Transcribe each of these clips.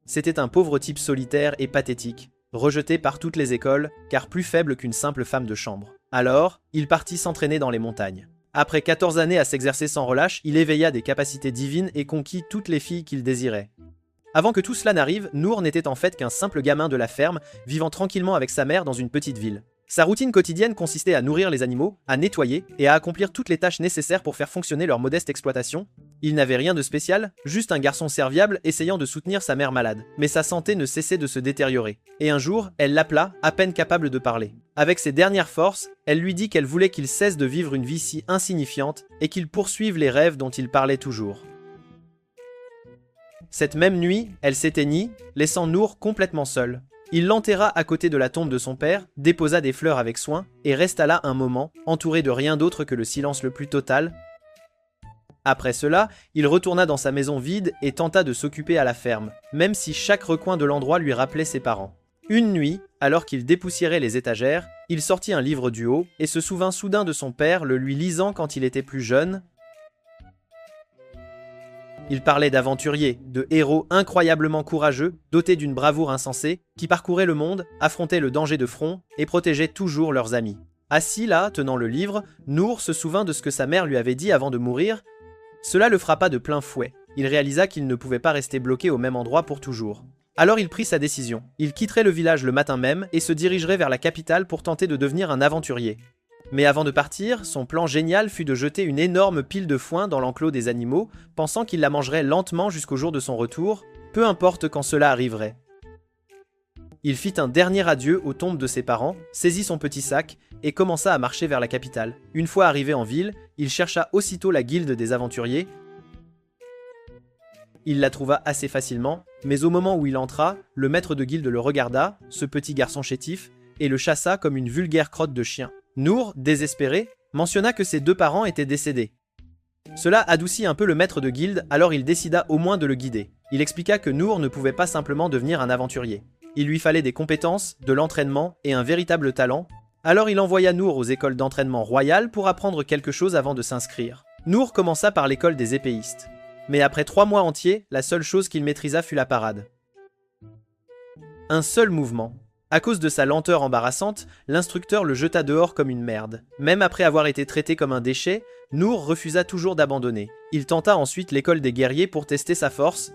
C'était un pauvre type solitaire et pathétique, rejeté par toutes les écoles, car plus faible qu'une simple femme de chambre. Alors, il partit s'entraîner dans les montagnes. Après 14 années à s'exercer sans relâche, il éveilla des capacités divines et conquit toutes les filles qu'il désirait. Avant que tout cela n'arrive, Nour n'était en fait qu'un simple gamin de la ferme, vivant tranquillement avec sa mère dans une petite ville. Sa routine quotidienne consistait à nourrir les animaux, à nettoyer et à accomplir toutes les tâches nécessaires pour faire fonctionner leur modeste exploitation. Il n'avait rien de spécial, juste un garçon serviable essayant de soutenir sa mère malade. Mais sa santé ne cessait de se détériorer. Et un jour, elle l'appela, à peine capable de parler. Avec ses dernières forces, elle lui dit qu'elle voulait qu'il cesse de vivre une vie si insignifiante et qu'il poursuive les rêves dont il parlait toujours. Cette même nuit, elle s'éteignit, laissant Nour complètement seul. Il l'enterra à côté de la tombe de son père, déposa des fleurs avec soin et resta là un moment, entouré de rien d'autre que le silence le plus total. Après cela, il retourna dans sa maison vide et tenta de s'occuper à la ferme, même si chaque recoin de l'endroit lui rappelait ses parents. Une nuit, alors qu'il dépoussiérait les étagères, il sortit un livre du haut et se souvint soudain de son père le lui lisant quand il était plus jeune. Il parlait d'aventuriers, de héros incroyablement courageux, dotés d'une bravoure insensée, qui parcouraient le monde, affrontaient le danger de front et protégeaient toujours leurs amis. Assis là, tenant le livre, Nour se souvint de ce que sa mère lui avait dit avant de mourir. Cela le frappa de plein fouet. Il réalisa qu'il ne pouvait pas rester bloqué au même endroit pour toujours. Alors il prit sa décision. Il quitterait le village le matin même et se dirigerait vers la capitale pour tenter de devenir un aventurier. Mais avant de partir, son plan génial fut de jeter une énorme pile de foin dans l'enclos des animaux, pensant qu'il la mangerait lentement jusqu'au jour de son retour, peu importe quand cela arriverait. Il fit un dernier adieu aux tombes de ses parents, saisit son petit sac et commença à marcher vers la capitale. Une fois arrivé en ville, il chercha aussitôt la guilde des aventuriers. Il la trouva assez facilement, mais au moment où il entra, le maître de guilde le regarda, ce petit garçon chétif, et le chassa comme une vulgaire crotte de chien. Nour, désespéré, mentionna que ses deux parents étaient décédés. Cela adoucit un peu le maître de guilde, alors il décida au moins de le guider. Il expliqua que Nour ne pouvait pas simplement devenir un aventurier. Il lui fallait des compétences, de l'entraînement et un véritable talent. Alors il envoya Nour aux écoles d'entraînement royales pour apprendre quelque chose avant de s'inscrire. Nour commença par l'école des épéistes. Mais après 3 mois entiers, la seule chose qu'il maîtrisa fut la parade. Un seul mouvement. À cause de sa lenteur embarrassante, l'instructeur le jeta dehors comme une merde. Même après avoir été traité comme un déchet, Nour refusa toujours d'abandonner. Il tenta ensuite l'école des guerriers pour tester sa force.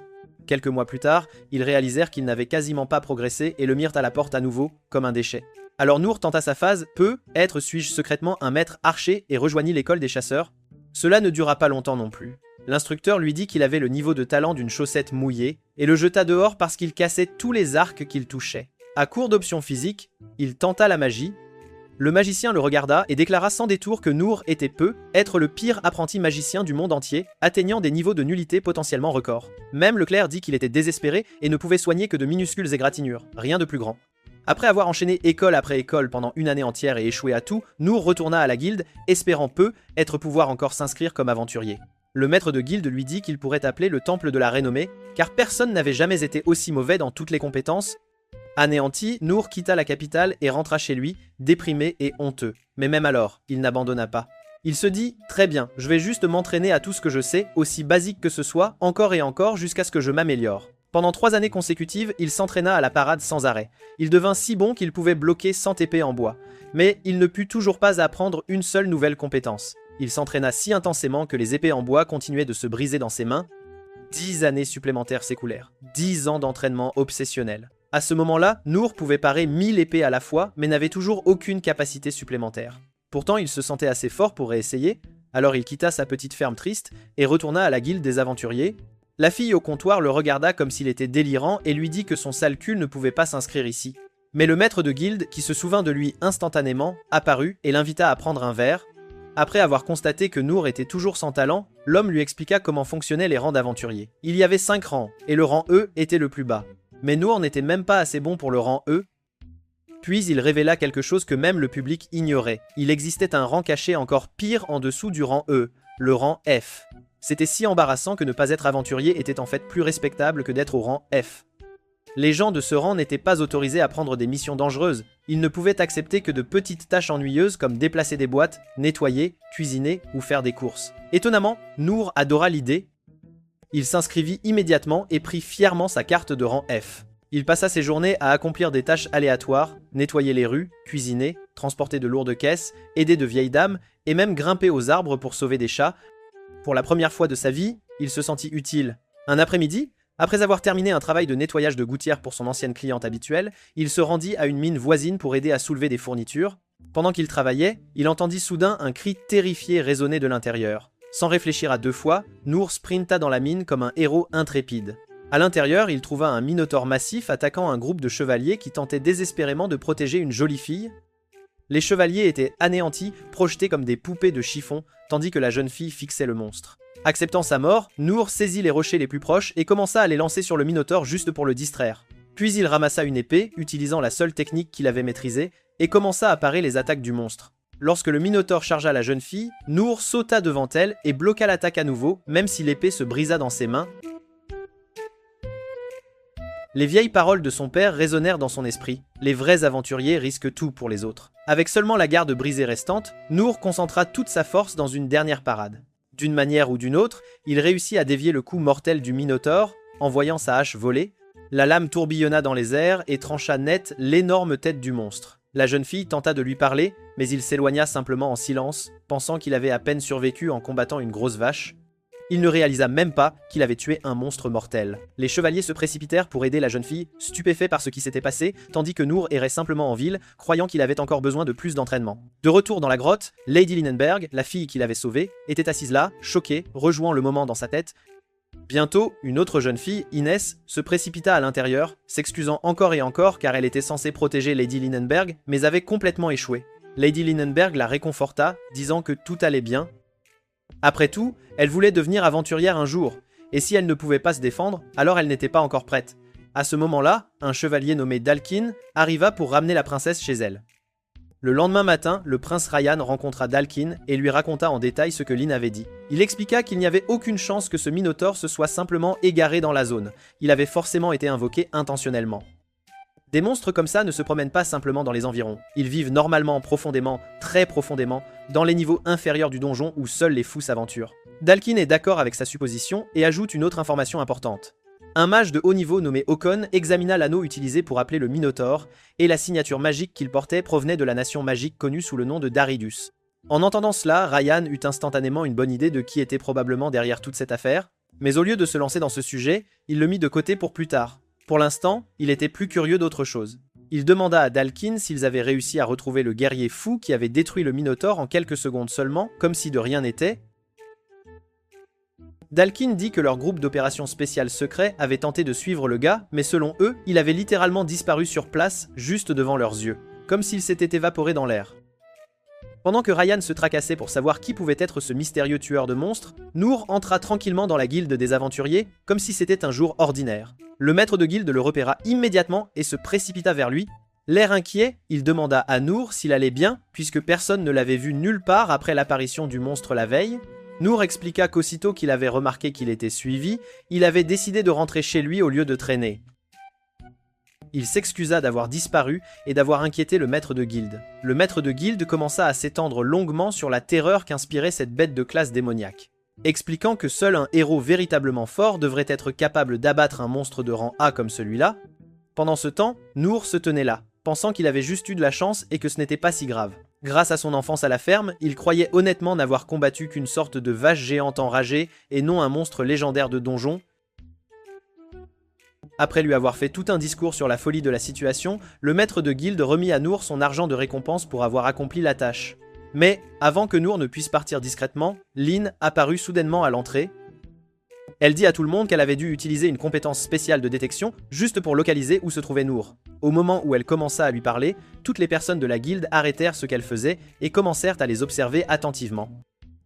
Quelques mois plus tard, ils réalisèrent qu'il n'avait quasiment pas progressé et le mirent à la porte à nouveau, comme un déchet. Alors Nour tenta sa phase « Peut être suis-je secrètement un maître archer » et rejoignit l'école des chasseurs. Cela ne dura pas longtemps non plus. L'instructeur lui dit qu'il avait le niveau de talent d'une chaussette mouillée et le jeta dehors parce qu'il cassait tous les arcs qu'il touchait. À court d'options physiques, il tenta la magie. Le magicien le regarda et déclara sans détour que Nour était être le pire apprenti magicien du monde entier, atteignant des niveaux de nullité potentiellement records. Même le clerc dit qu'il était désespéré et ne pouvait soigner que de minuscules égratignures, rien de plus grand. Après avoir enchaîné école après école pendant une année entière et échoué à tout, Nour retourna à la guilde, espérant pouvoir encore s'inscrire comme aventurier. Le maître de guilde lui dit qu'il pourrait appeler le temple de la renommée, car personne n'avait jamais été aussi mauvais dans toutes les compétences. Anéanti, Nour quitta la capitale et rentra chez lui, déprimé et honteux. Mais même alors, il n'abandonna pas. Il se dit « Très bien, je vais juste m'entraîner à tout ce que je sais, aussi basique que ce soit, encore et encore, jusqu'à ce que je m'améliore. » Pendant 3 années consécutives, il s'entraîna à la parade sans arrêt. Il devint si bon qu'il pouvait bloquer 100 épées en bois. Mais il ne put toujours pas apprendre une seule nouvelle compétence. Il s'entraîna si intensément que les épées en bois continuaient de se briser dans ses mains. 10 années supplémentaires s'écoulèrent. 10 ans d'entraînement obsessionnel. À ce moment-là, Nour pouvait parer 1000 épées à la fois, mais n'avait toujours aucune capacité supplémentaire. Pourtant, il se sentait assez fort pour réessayer, alors il quitta sa petite ferme triste et retourna à la guilde des aventuriers. La fille au comptoir le regarda comme s'il était délirant et lui dit que son sale cul ne pouvait pas s'inscrire ici. Mais le maître de guilde, qui se souvint de lui instantanément, apparut et l'invita à prendre un verre. Après avoir constaté que Nour était toujours sans talent, l'homme lui expliqua comment fonctionnaient les rangs d'aventuriers. Il y avait 5 rangs, et le rang E était le plus bas. Mais Nour n'était même pas assez bon pour le rang E. Puis il révéla quelque chose que même le public ignorait. Il existait un rang caché encore pire en dessous du rang E, le rang F. C'était si embarrassant que ne pas être aventurier était en fait plus respectable que d'être au rang F. Les gens de ce rang n'étaient pas autorisés à prendre des missions dangereuses. Ils ne pouvaient accepter que de petites tâches ennuyeuses comme déplacer des boîtes, nettoyer, cuisiner ou faire des courses. Étonnamment, Nour adora l'idée. Il s'inscrivit immédiatement et prit fièrement sa carte de rang F. Il passa ses journées à accomplir des tâches aléatoires, nettoyer les rues, cuisiner, transporter de lourdes caisses, aider de vieilles dames et même grimper aux arbres pour sauver des chats. Pour la première fois de sa vie, il se sentit utile. Un après-midi, après avoir terminé un travail de nettoyage de gouttières pour son ancienne cliente habituelle, il se rendit à une mine voisine pour aider à soulever des fournitures. Pendant qu'il travaillait, il entendit soudain un cri terrifié résonner de l'intérieur. Sans réfléchir à deux fois, Nour sprinta dans la mine comme un héros intrépide. À l'intérieur, il trouva un minotaure massif attaquant un groupe de chevaliers qui tentaient désespérément de protéger une jolie fille. Les chevaliers étaient anéantis, projetés comme des poupées de chiffon, tandis que la jeune fille fixait le monstre. Acceptant sa mort, Nour saisit les rochers les plus proches et commença à les lancer sur le minotaure juste pour le distraire. Puis il ramassa une épée, utilisant la seule technique qu'il avait maîtrisée, et commença à parer les attaques du monstre. Lorsque le minotaure chargea la jeune fille, Nour sauta devant elle et bloqua l'attaque à nouveau, même si l'épée se brisa dans ses mains. Les vieilles paroles de son père résonnèrent dans son esprit. Les vrais aventuriers risquent tout pour les autres. Avec seulement la garde brisée restante, Nour concentra toute sa force dans une dernière parade. D'une manière ou d'une autre, il réussit à dévier le coup mortel du minotaure, envoyant sa hache voler. La lame tourbillonna dans les airs et trancha net l'énorme tête du monstre. La jeune fille tenta de lui parler, mais il s'éloigna simplement en silence, pensant qu'il avait à peine survécu en combattant une grosse vache. Il ne réalisa même pas qu'il avait tué un monstre mortel. Les chevaliers se précipitèrent pour aider la jeune fille, stupéfaits par ce qui s'était passé, tandis que Nour errait simplement en ville, croyant qu'il avait encore besoin de plus d'entraînement. De retour dans la grotte, Lady Linenberg, la fille qu'il avait sauvée, était assise là, choquée, rejouant le moment dans sa tête. Bientôt, une autre jeune fille, Inès, se précipita à l'intérieur, s'excusant encore et encore car elle était censée protéger Lady Linenberg, mais avait complètement échoué. Lady Linenberg la réconforta, disant que tout allait bien. Après tout, elle voulait devenir aventurière un jour, et si elle ne pouvait pas se défendre, alors elle n'était pas encore prête. À ce moment-là, un chevalier nommé Dalkin arriva pour ramener la princesse chez elle. Le lendemain matin, le prince Ryan rencontra Dalkin et lui raconta en détail ce que Lynn avait dit. Il expliqua qu'il n'y avait aucune chance que ce minotaure se soit simplement égaré dans la zone. Il avait forcément été invoqué intentionnellement. Des monstres comme ça ne se promènent pas simplement dans les environs. Ils vivent normalement, profondément, très profondément, dans les niveaux inférieurs du donjon où seuls les fous s'aventurent. Dalkin est d'accord avec sa supposition et ajoute une autre information importante. Un mage de haut niveau nommé Okon examina l'anneau utilisé pour appeler le Minotaure, et la signature magique qu'il portait provenait de la nation magique connue sous le nom de Daridus. En entendant cela, Ryan eut instantanément une bonne idée de qui était probablement derrière toute cette affaire, mais au lieu de se lancer dans ce sujet, il le mit de côté pour plus tard. Pour l'instant, il était plus curieux d'autre chose. Il demanda à Dalkin s'ils avaient réussi à retrouver le guerrier fou qui avait détruit le Minotaure en quelques secondes seulement, comme si de rien n'était. Dalkin dit que leur groupe d'opérations spéciales secret avait tenté de suivre le gars, mais selon eux, il avait littéralement disparu sur place, juste devant leurs yeux, comme s'il s'était évaporé dans l'air. Pendant que Ryan se tracassait pour savoir qui pouvait être ce mystérieux tueur de monstres, Nour entra tranquillement dans la guilde des aventuriers, comme si c'était un jour ordinaire. Le maître de guilde le repéra immédiatement et se précipita vers lui. L'air inquiet, il demanda à Nour s'il allait bien, puisque personne ne l'avait vu nulle part après l'apparition du monstre la veille. Nour expliqua qu'aussitôt qu'il avait remarqué qu'il était suivi, il avait décidé de rentrer chez lui au lieu de traîner. Il s'excusa d'avoir disparu et d'avoir inquiété le maître de guilde. Le maître de guilde commença à s'étendre longuement sur la terreur qu'inspirait cette bête de classe démoniaque, expliquant que seul un héros véritablement fort devrait être capable d'abattre un monstre de rang A comme celui-là. Pendant ce temps, Nour se tenait là, pensant qu'il avait juste eu de la chance et que ce n'était pas si grave. Grâce à son enfance à la ferme, il croyait honnêtement n'avoir combattu qu'une sorte de vache géante enragée et non un monstre légendaire de donjon. Après lui avoir fait tout un discours sur la folie de la situation, le maître de guilde remit à Nour son argent de récompense pour avoir accompli la tâche. Mais, avant que Nour ne puisse partir discrètement, Lynn apparut soudainement à l'entrée. Elle dit à tout le monde qu'elle avait dû utiliser une compétence spéciale de détection juste pour localiser où se trouvait Nour. Au moment où elle commença à lui parler, toutes les personnes de la guilde arrêtèrent ce qu'elle faisait et commencèrent à les observer attentivement.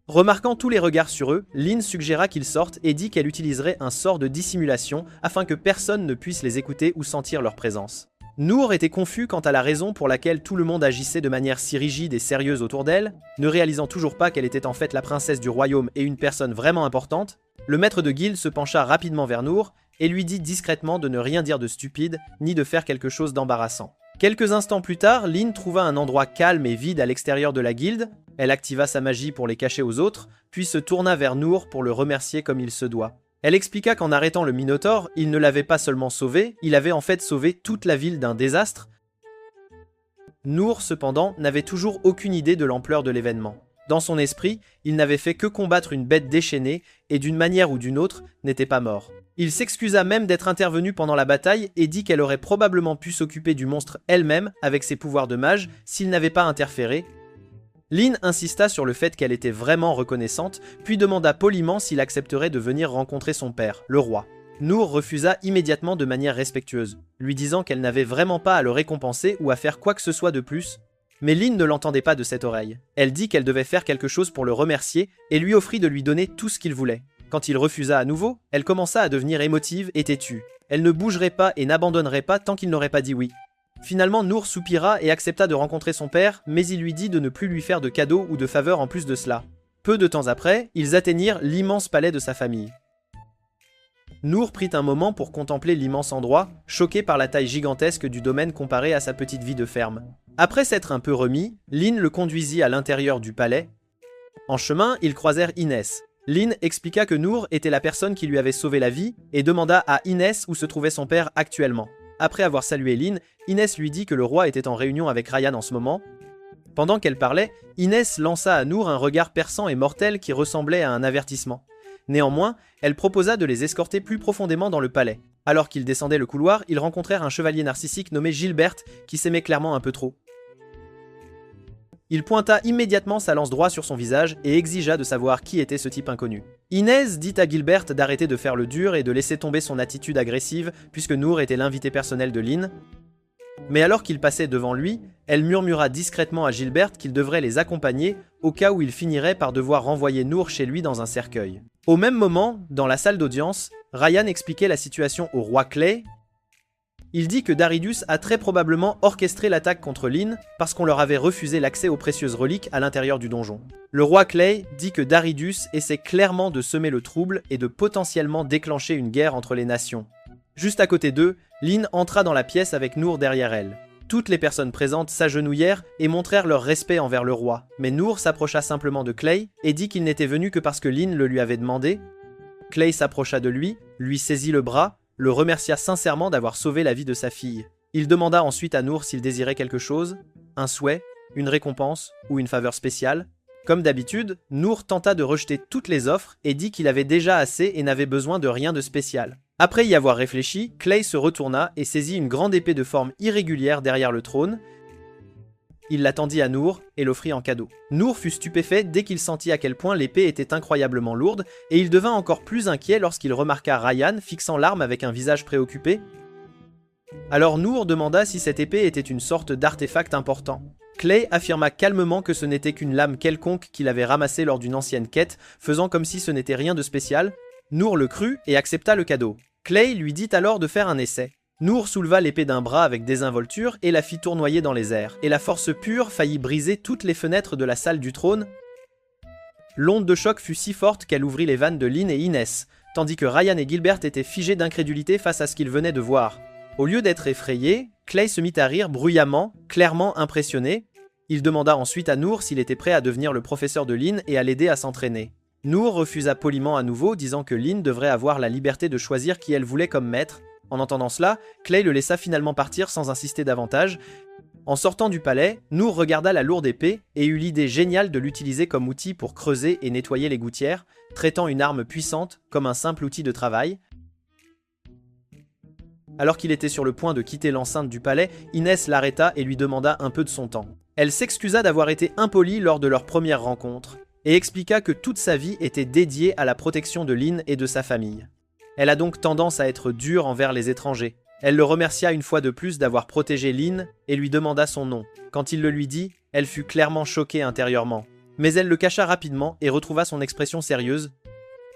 Remarquant tous les regards sur eux, Lynn suggéra qu'ils sortent et dit qu'elle utiliserait un sort de dissimulation afin que personne ne puisse les écouter ou sentir leur présence. Nour était confus quant à la raison pour laquelle tout le monde agissait de manière si rigide et sérieuse autour d'elle, ne réalisant toujours pas qu'elle était en fait la princesse du royaume et une personne vraiment importante. Le maître de guilde se pencha rapidement vers Nour et lui dit discrètement de ne rien dire de stupide, ni de faire quelque chose d'embarrassant. Quelques instants plus tard, Lynn trouva un endroit calme et vide à l'extérieur de la guilde. Elle activa sa magie pour les cacher aux autres, puis se tourna vers Nour pour le remercier comme il se doit. Elle expliqua qu'en arrêtant le Minotaure, il ne l'avait pas seulement sauvé, il avait en fait sauvé toute la ville d'un désastre. Nour, cependant, n'avait toujours aucune idée de l'ampleur de l'événement. Dans son esprit, il n'avait fait que combattre une bête déchaînée, et d'une manière ou d'une autre, n'était pas mort. Il s'excusa même d'être intervenu pendant la bataille et dit qu'elle aurait probablement pu s'occuper du monstre elle-même avec ses pouvoirs de mage s'il n'avait pas interféré. Lynn insista sur le fait qu'elle était vraiment reconnaissante, puis demanda poliment s'il accepterait de venir rencontrer son père, le roi. Nour refusa immédiatement de manière respectueuse, lui disant qu'elle n'avait vraiment pas à le récompenser ou à faire quoi que ce soit de plus. Mais Lynn ne l'entendait pas de cette oreille. Elle dit qu'elle devait faire quelque chose pour le remercier et lui offrit de lui donner tout ce qu'il voulait. Quand il refusa à nouveau, elle commença à devenir émotive et têtue. Elle ne bougerait pas et n'abandonnerait pas tant qu'il n'aurait pas dit oui. Finalement, Nour soupira et accepta de rencontrer son père, mais il lui dit de ne plus lui faire de cadeaux ou de faveurs en plus de cela. Peu de temps après, ils atteignirent l'immense palais de sa famille. Nour prit un moment pour contempler l'immense endroit, choqué par la taille gigantesque du domaine comparé à sa petite vie de ferme. Après s'être un peu remis, Lynn le conduisit à l'intérieur du palais. En chemin, ils croisèrent Inès. Lynn expliqua que Nour était la personne qui lui avait sauvé la vie et demanda à Inès où se trouvait son père actuellement. Après avoir salué Lynn, Inès lui dit que le roi était en réunion avec Ryan en ce moment. Pendant qu'elle parlait, Inès lança à Nour un regard perçant et mortel qui ressemblait à un avertissement. Néanmoins, elle proposa de les escorter plus profondément dans le palais. Alors qu'ils descendaient le couloir, ils rencontrèrent un chevalier narcissique nommé Gilbert qui s'aimait clairement un peu trop. Il pointa immédiatement sa lance droit sur son visage et exigea de savoir qui était ce type inconnu. Inès dit à Gilbert d'arrêter de faire le dur et de laisser tomber son attitude agressive puisque Nour était l'invité personnel de Lynn. Mais alors qu'il passait devant lui, elle murmura discrètement à Gilbert qu'il devrait les accompagner au cas où il finirait par devoir renvoyer Nour chez lui dans un cercueil. Au même moment, dans la salle d'audience, Ryan expliquait la situation au roi Clay. Il dit que Darius a très probablement orchestré l'attaque contre Lynn parce qu'on leur avait refusé l'accès aux précieuses reliques à l'intérieur du donjon. Le roi Clay dit que Darius essaie clairement de semer le trouble et de potentiellement déclencher une guerre entre les nations. Juste à côté d'eux, Lynn entra dans la pièce avec Nour derrière elle. Toutes les personnes présentes s'agenouillèrent et montrèrent leur respect envers le roi, mais Nour s'approcha simplement de Clay et dit qu'il n'était venu que parce que Lynn le lui avait demandé. Clay s'approcha de lui saisit le bras, le remercia sincèrement d'avoir sauvé la vie de sa fille. Il demanda ensuite à Nour s'il désirait quelque chose, un souhait, une récompense ou une faveur spéciale. Comme d'habitude, Nour tenta de rejeter toutes les offres et dit qu'il avait déjà assez et n'avait besoin de rien de spécial. Après y avoir réfléchi, Clay se retourna et saisit une grande épée de forme irrégulière derrière le trône. Il la tendit à Nour et l'offrit en cadeau. Nour fut stupéfait dès qu'il sentit à quel point l'épée était incroyablement lourde, et il devint encore plus inquiet lorsqu'il remarqua Ryan fixant l'arme avec un visage préoccupé. Alors Nour demanda si cette épée était une sorte d'artefact important. Clay affirma calmement que ce n'était qu'une lame quelconque qu'il avait ramassée lors d'une ancienne quête, faisant comme si ce n'était rien de spécial. Nour le crut et accepta le cadeau. Clay lui dit alors de faire un essai. Nour souleva l'épée d'un bras avec désinvolture et la fit tournoyer dans les airs, et la force pure faillit briser toutes les fenêtres de la salle du trône. L'onde de choc fut si forte qu'elle ouvrit les vannes de Lynn et Inès, tandis que Ryan et Gilbert étaient figés d'incrédulité face à ce qu'ils venaient de voir. Au lieu d'être effrayé, Clay se mit à rire bruyamment, clairement impressionné. Il demanda ensuite à Nour s'il était prêt à devenir le professeur de Lynn et à l'aider à s'entraîner. Nour refusa poliment à nouveau, disant que Lynn devrait avoir la liberté de choisir qui elle voulait comme maître. En entendant cela, Clay le laissa finalement partir sans insister davantage. En sortant du palais, Nour regarda la lourde épée et eut l'idée géniale de l'utiliser comme outil pour creuser et nettoyer les gouttières, traitant une arme puissante comme un simple outil de travail. Alors qu'il était sur le point de quitter l'enceinte du palais, Inès l'arrêta et lui demanda un peu de son temps. Elle s'excusa d'avoir été impolie lors de leur première rencontre, et expliqua que toute sa vie était dédiée à la protection de Lynn et de sa famille. Elle a donc tendance à être dure envers les étrangers. Elle le remercia une fois de plus d'avoir protégé Lynn et lui demanda son nom. Quand il le lui dit, elle fut clairement choquée intérieurement. Mais elle le cacha rapidement et retrouva son expression sérieuse.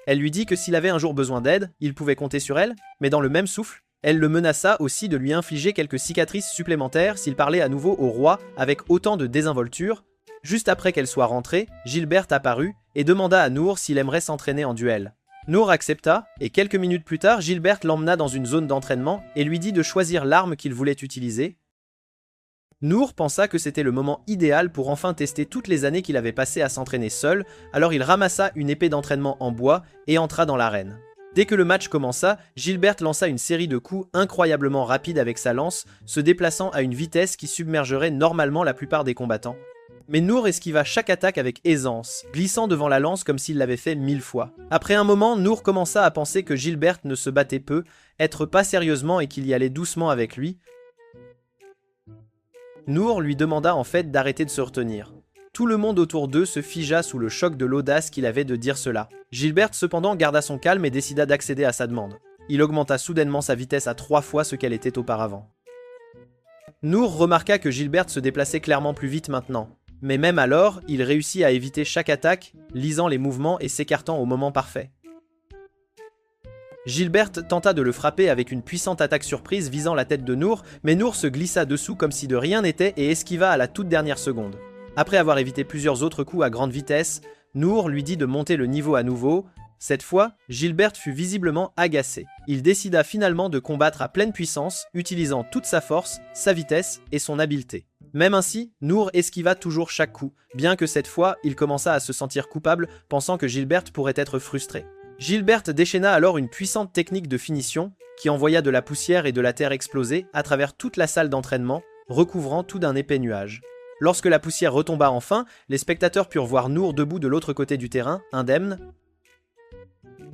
Elle lui dit que s'il avait un jour besoin d'aide, il pouvait compter sur elle, mais dans le même souffle, elle le menaça aussi de lui infliger quelques cicatrices supplémentaires s'il parlait à nouveau au roi avec autant de désinvolture. Juste après qu'elle soit rentrée, Gilbert apparut et demanda à Nour s'il aimerait s'entraîner en duel. Nour accepta, et quelques minutes plus tard, Gilbert l'emmena dans une zone d'entraînement et lui dit de choisir l'arme qu'il voulait utiliser. Nour pensa que c'était le moment idéal pour enfin tester toutes les années qu'il avait passées à s'entraîner seul, alors il ramassa une épée d'entraînement en bois et entra dans l'arène. Dès que le match commença, Gilbert lança une série de coups incroyablement rapides avec sa lance, se déplaçant à une vitesse qui submergerait normalement la plupart des combattants. Mais Nour esquiva chaque attaque avec aisance, glissant devant la lance comme s'il l'avait fait 1000 fois. Après un moment, Nour commença à penser que Gilbert ne se battait peu, être pas sérieusement et qu'il y allait doucement avec lui. Nour lui demanda en fait d'arrêter de se retenir. Tout le monde autour d'eux se figea sous le choc de l'audace qu'il avait de dire cela. Gilbert cependant garda son calme et décida d'accéder à sa demande. Il augmenta soudainement sa vitesse à 3 fois ce qu'elle était auparavant. Nour remarqua que Gilbert se déplaçait clairement plus vite maintenant. Mais même alors, il réussit à éviter chaque attaque, lisant les mouvements et s'écartant au moment parfait. Gilbert tenta de le frapper avec une puissante attaque surprise visant la tête de Nour, mais Nour se glissa dessous comme si de rien n'était et esquiva à la toute dernière seconde. Après avoir évité plusieurs autres coups à grande vitesse, Nour lui dit de monter le niveau à nouveau. Cette fois, Gilbert fut visiblement agacé. Il décida finalement de combattre à pleine puissance, utilisant toute sa force, sa vitesse et son habileté. Même ainsi, Nour esquiva toujours chaque coup, bien que cette fois, il commença à se sentir coupable, pensant que Gilbert pourrait être frustré. Gilbert déchaîna alors une puissante technique de finition, qui envoya de la poussière et de la terre exploser à travers toute la salle d'entraînement, recouvrant tout d'un épais nuage. Lorsque la poussière retomba enfin, les spectateurs purent voir Nour debout de l'autre côté du terrain, indemne.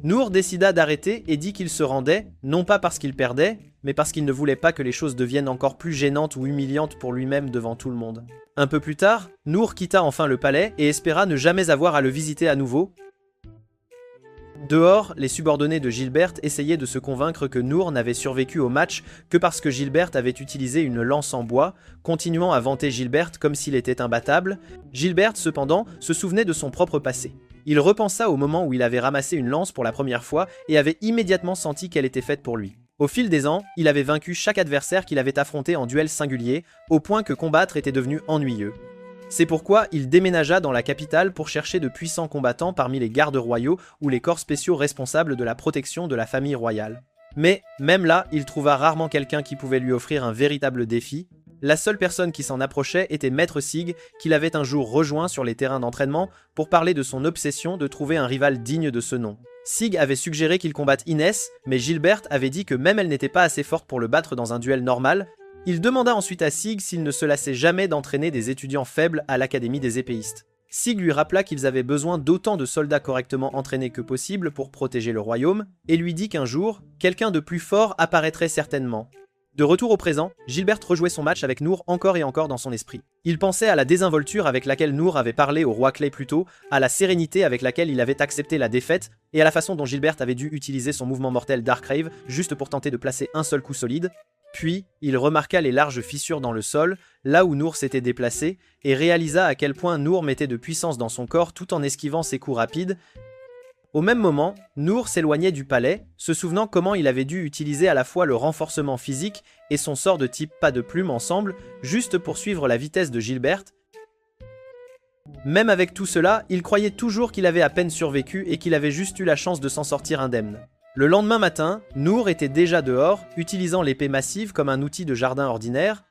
Nour décida d'arrêter et dit qu'il se rendait, non pas parce qu'il perdait, mais parce qu'il ne voulait pas que les choses deviennent encore plus gênantes ou humiliantes pour lui-même devant tout le monde. Un peu plus tard, Nour quitta enfin le palais et espéra ne jamais avoir à le visiter à nouveau. Dehors, les subordonnés de Gilbert essayaient de se convaincre que Nour n'avait survécu au match que parce que Gilbert avait utilisé une lance en bois, continuant à vanter Gilbert comme s'il était imbattable. Gilbert, cependant, se souvenait de son propre passé. Il repensa au moment où il avait ramassé une lance pour la première fois et avait immédiatement senti qu'elle était faite pour lui. Au fil des ans, il avait vaincu chaque adversaire qu'il avait affronté en duel singulier, au point que combattre était devenu ennuyeux. C'est pourquoi il déménagea dans la capitale pour chercher de puissants combattants parmi les gardes royaux ou les corps spéciaux responsables de la protection de la famille royale. Mais, même là, il trouva rarement quelqu'un qui pouvait lui offrir un véritable défi. La seule personne qui s'en approchait était Maître Sig, qu'il avait un jour rejoint sur les terrains d'entraînement pour parler de son obsession de trouver un rival digne de ce nom. Sig avait suggéré qu'il combatte Inès, mais Gilbert avait dit que même elle n'était pas assez forte pour le battre dans un duel normal. Il demanda ensuite à Sig s'il ne se lassait jamais d'entraîner des étudiants faibles à l'Académie des épéistes. Sig lui rappela qu'ils avaient besoin d'autant de soldats correctement entraînés que possible pour protéger le royaume, et lui dit qu'un jour, quelqu'un de plus fort apparaîtrait certainement. De retour au présent, Gilbert rejouait son match avec Nour encore et encore dans son esprit. Il pensait à la désinvolture avec laquelle Nour avait parlé au roi Clay plus tôt, à la sérénité avec laquelle il avait accepté la défaite, et à la façon dont Gilbert avait dû utiliser son mouvement mortel Darkrave juste pour tenter de placer un seul coup solide. Puis, il remarqua les larges fissures dans le sol, là où Nour s'était déplacé, et réalisa à quel point Nour mettait de puissance dans son corps tout en esquivant ses coups rapides. Au même moment, Nour s'éloignait du palais, se souvenant comment il avait dû utiliser à la fois le renforcement physique et son sort de type pas de plume ensemble, juste pour suivre la vitesse de Gilbert. Même avec tout cela, il croyait toujours qu'il avait à peine survécu et qu'il avait juste eu la chance de s'en sortir indemne. Le lendemain matin, Nour était déjà dehors, utilisant l'épée massive comme un outil de jardin ordinaire.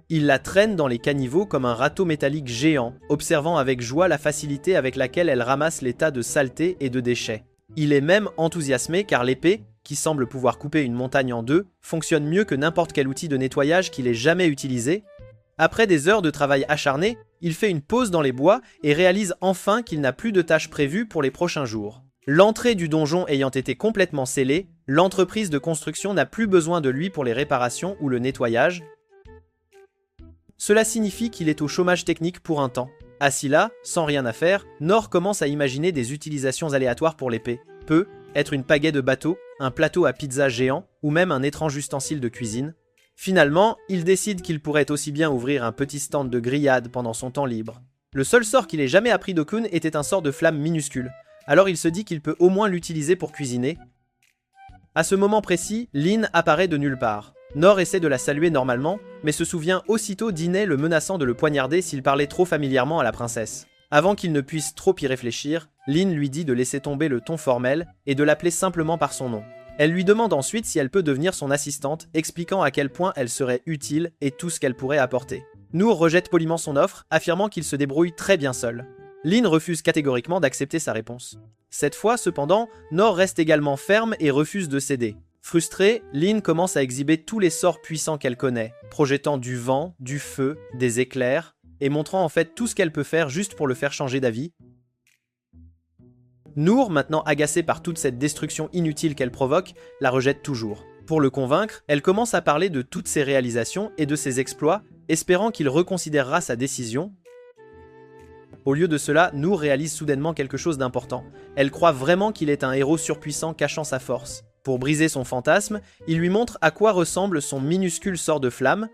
Il la traîne dans les caniveaux comme un râteau métallique géant, observant avec joie la facilité avec laquelle elle ramasse les tas de saletés et de déchets. Il est même enthousiasmé car l'épée, qui semble pouvoir couper une montagne en deux, fonctionne mieux que n'importe quel outil de nettoyage qu'il ait jamais utilisé. Après des heures de travail acharné, il fait une pause dans les bois et réalise enfin qu'il n'a plus de tâches prévues pour les prochains jours. L'entrée du donjon ayant été complètement scellée, l'entreprise de construction n'a plus besoin de lui pour les réparations ou le nettoyage. Cela signifie qu'il est au chômage technique pour un temps. Assis là, sans rien à faire, Nor commence à imaginer des utilisations aléatoires pour l'épée. Peut être une pagaie de bateau, un plateau à pizza géant, ou même un étrange ustensile de cuisine. Finalement, il décide qu'il pourrait aussi bien ouvrir un petit stand de grillade pendant son temps libre. Le seul sort qu'il ait jamais appris d'Okun était un sort de flamme minuscule. Alors il se dit qu'il peut au moins l'utiliser pour cuisiner. À ce moment précis, Lin apparaît de nulle part. Nor essaie de la saluer normalement, mais se souvient aussitôt d'Iné le menaçant de le poignarder s'il parlait trop familièrement à la princesse. Avant qu'il ne puisse trop y réfléchir, Lin lui dit de laisser tomber le ton formel et de l'appeler simplement par son nom. Elle lui demande ensuite si elle peut devenir son assistante, expliquant à quel point elle serait utile et tout ce qu'elle pourrait apporter. Nour rejette poliment son offre, affirmant qu'il se débrouille très bien seul. Lin refuse catégoriquement d'accepter sa réponse. Cette fois, cependant, Nour reste également ferme et refuse de céder. Frustrée, Lin commence à exhiber tous les sorts puissants qu'elle connaît, projetant du vent, du feu, des éclairs, et montrant en fait tout ce qu'elle peut faire juste pour le faire changer d'avis. Nour, maintenant agacée par toute cette destruction inutile qu'elle provoque, la rejette toujours. Pour le convaincre, elle commence à parler de toutes ses réalisations et de ses exploits, espérant qu'il reconsidérera sa décision. Au lieu de cela, Nour réalise soudainement quelque chose d'important. Elle croit vraiment qu'il est un héros surpuissant cachant sa force. Pour briser son fantasme, il lui montre à quoi ressemble son minuscule sort de flamme.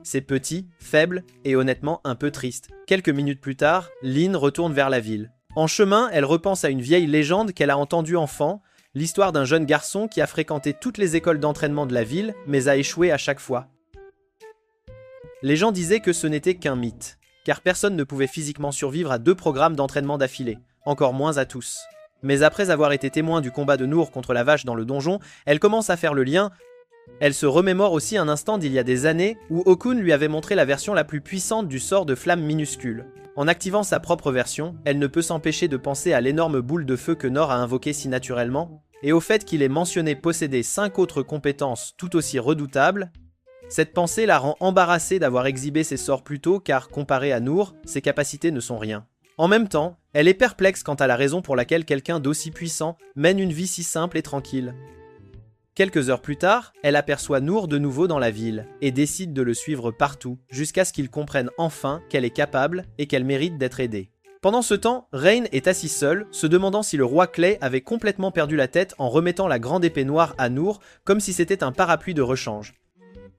C'est petit, faible et honnêtement un peu triste. Quelques minutes plus tard, Lin retourne vers la ville. En chemin, elle repense à une vieille légende qu'elle a entendue enfant, l'histoire d'un jeune garçon qui a fréquenté toutes les écoles d'entraînement de la ville, mais a échoué à chaque fois. Les gens disaient que ce n'était qu'un mythe, car personne ne pouvait physiquement survivre à 2 programmes d'entraînement d'affilée, encore moins à tous. Mais après avoir été témoin du combat de Nour contre la vache dans le donjon, elle commence à faire le lien. Elle se remémore aussi un instant d'il y a des années où Okun lui avait montré la version la plus puissante du sort de flamme minuscule. En activant sa propre version, elle ne peut s'empêcher de penser à l'énorme boule de feu que Nour a invoquée si naturellement, et au fait qu'il ait mentionné posséder 5 autres compétences tout aussi redoutables. Cette pensée la rend embarrassée d'avoir exhibé ses sorts plus tôt car, comparé à Nour, ses capacités ne sont rien. En même temps, elle est perplexe quant à la raison pour laquelle quelqu'un d'aussi puissant mène une vie si simple et tranquille. Quelques heures plus tard, elle aperçoit Nour de nouveau dans la ville et décide de le suivre partout jusqu'à ce qu'il comprenne enfin qu'elle est capable et qu'elle mérite d'être aidée. Pendant ce temps, Rain est assis seul, se demandant si le roi Clay avait complètement perdu la tête en remettant la grande épée noire à Nour comme si c'était un parapluie de rechange.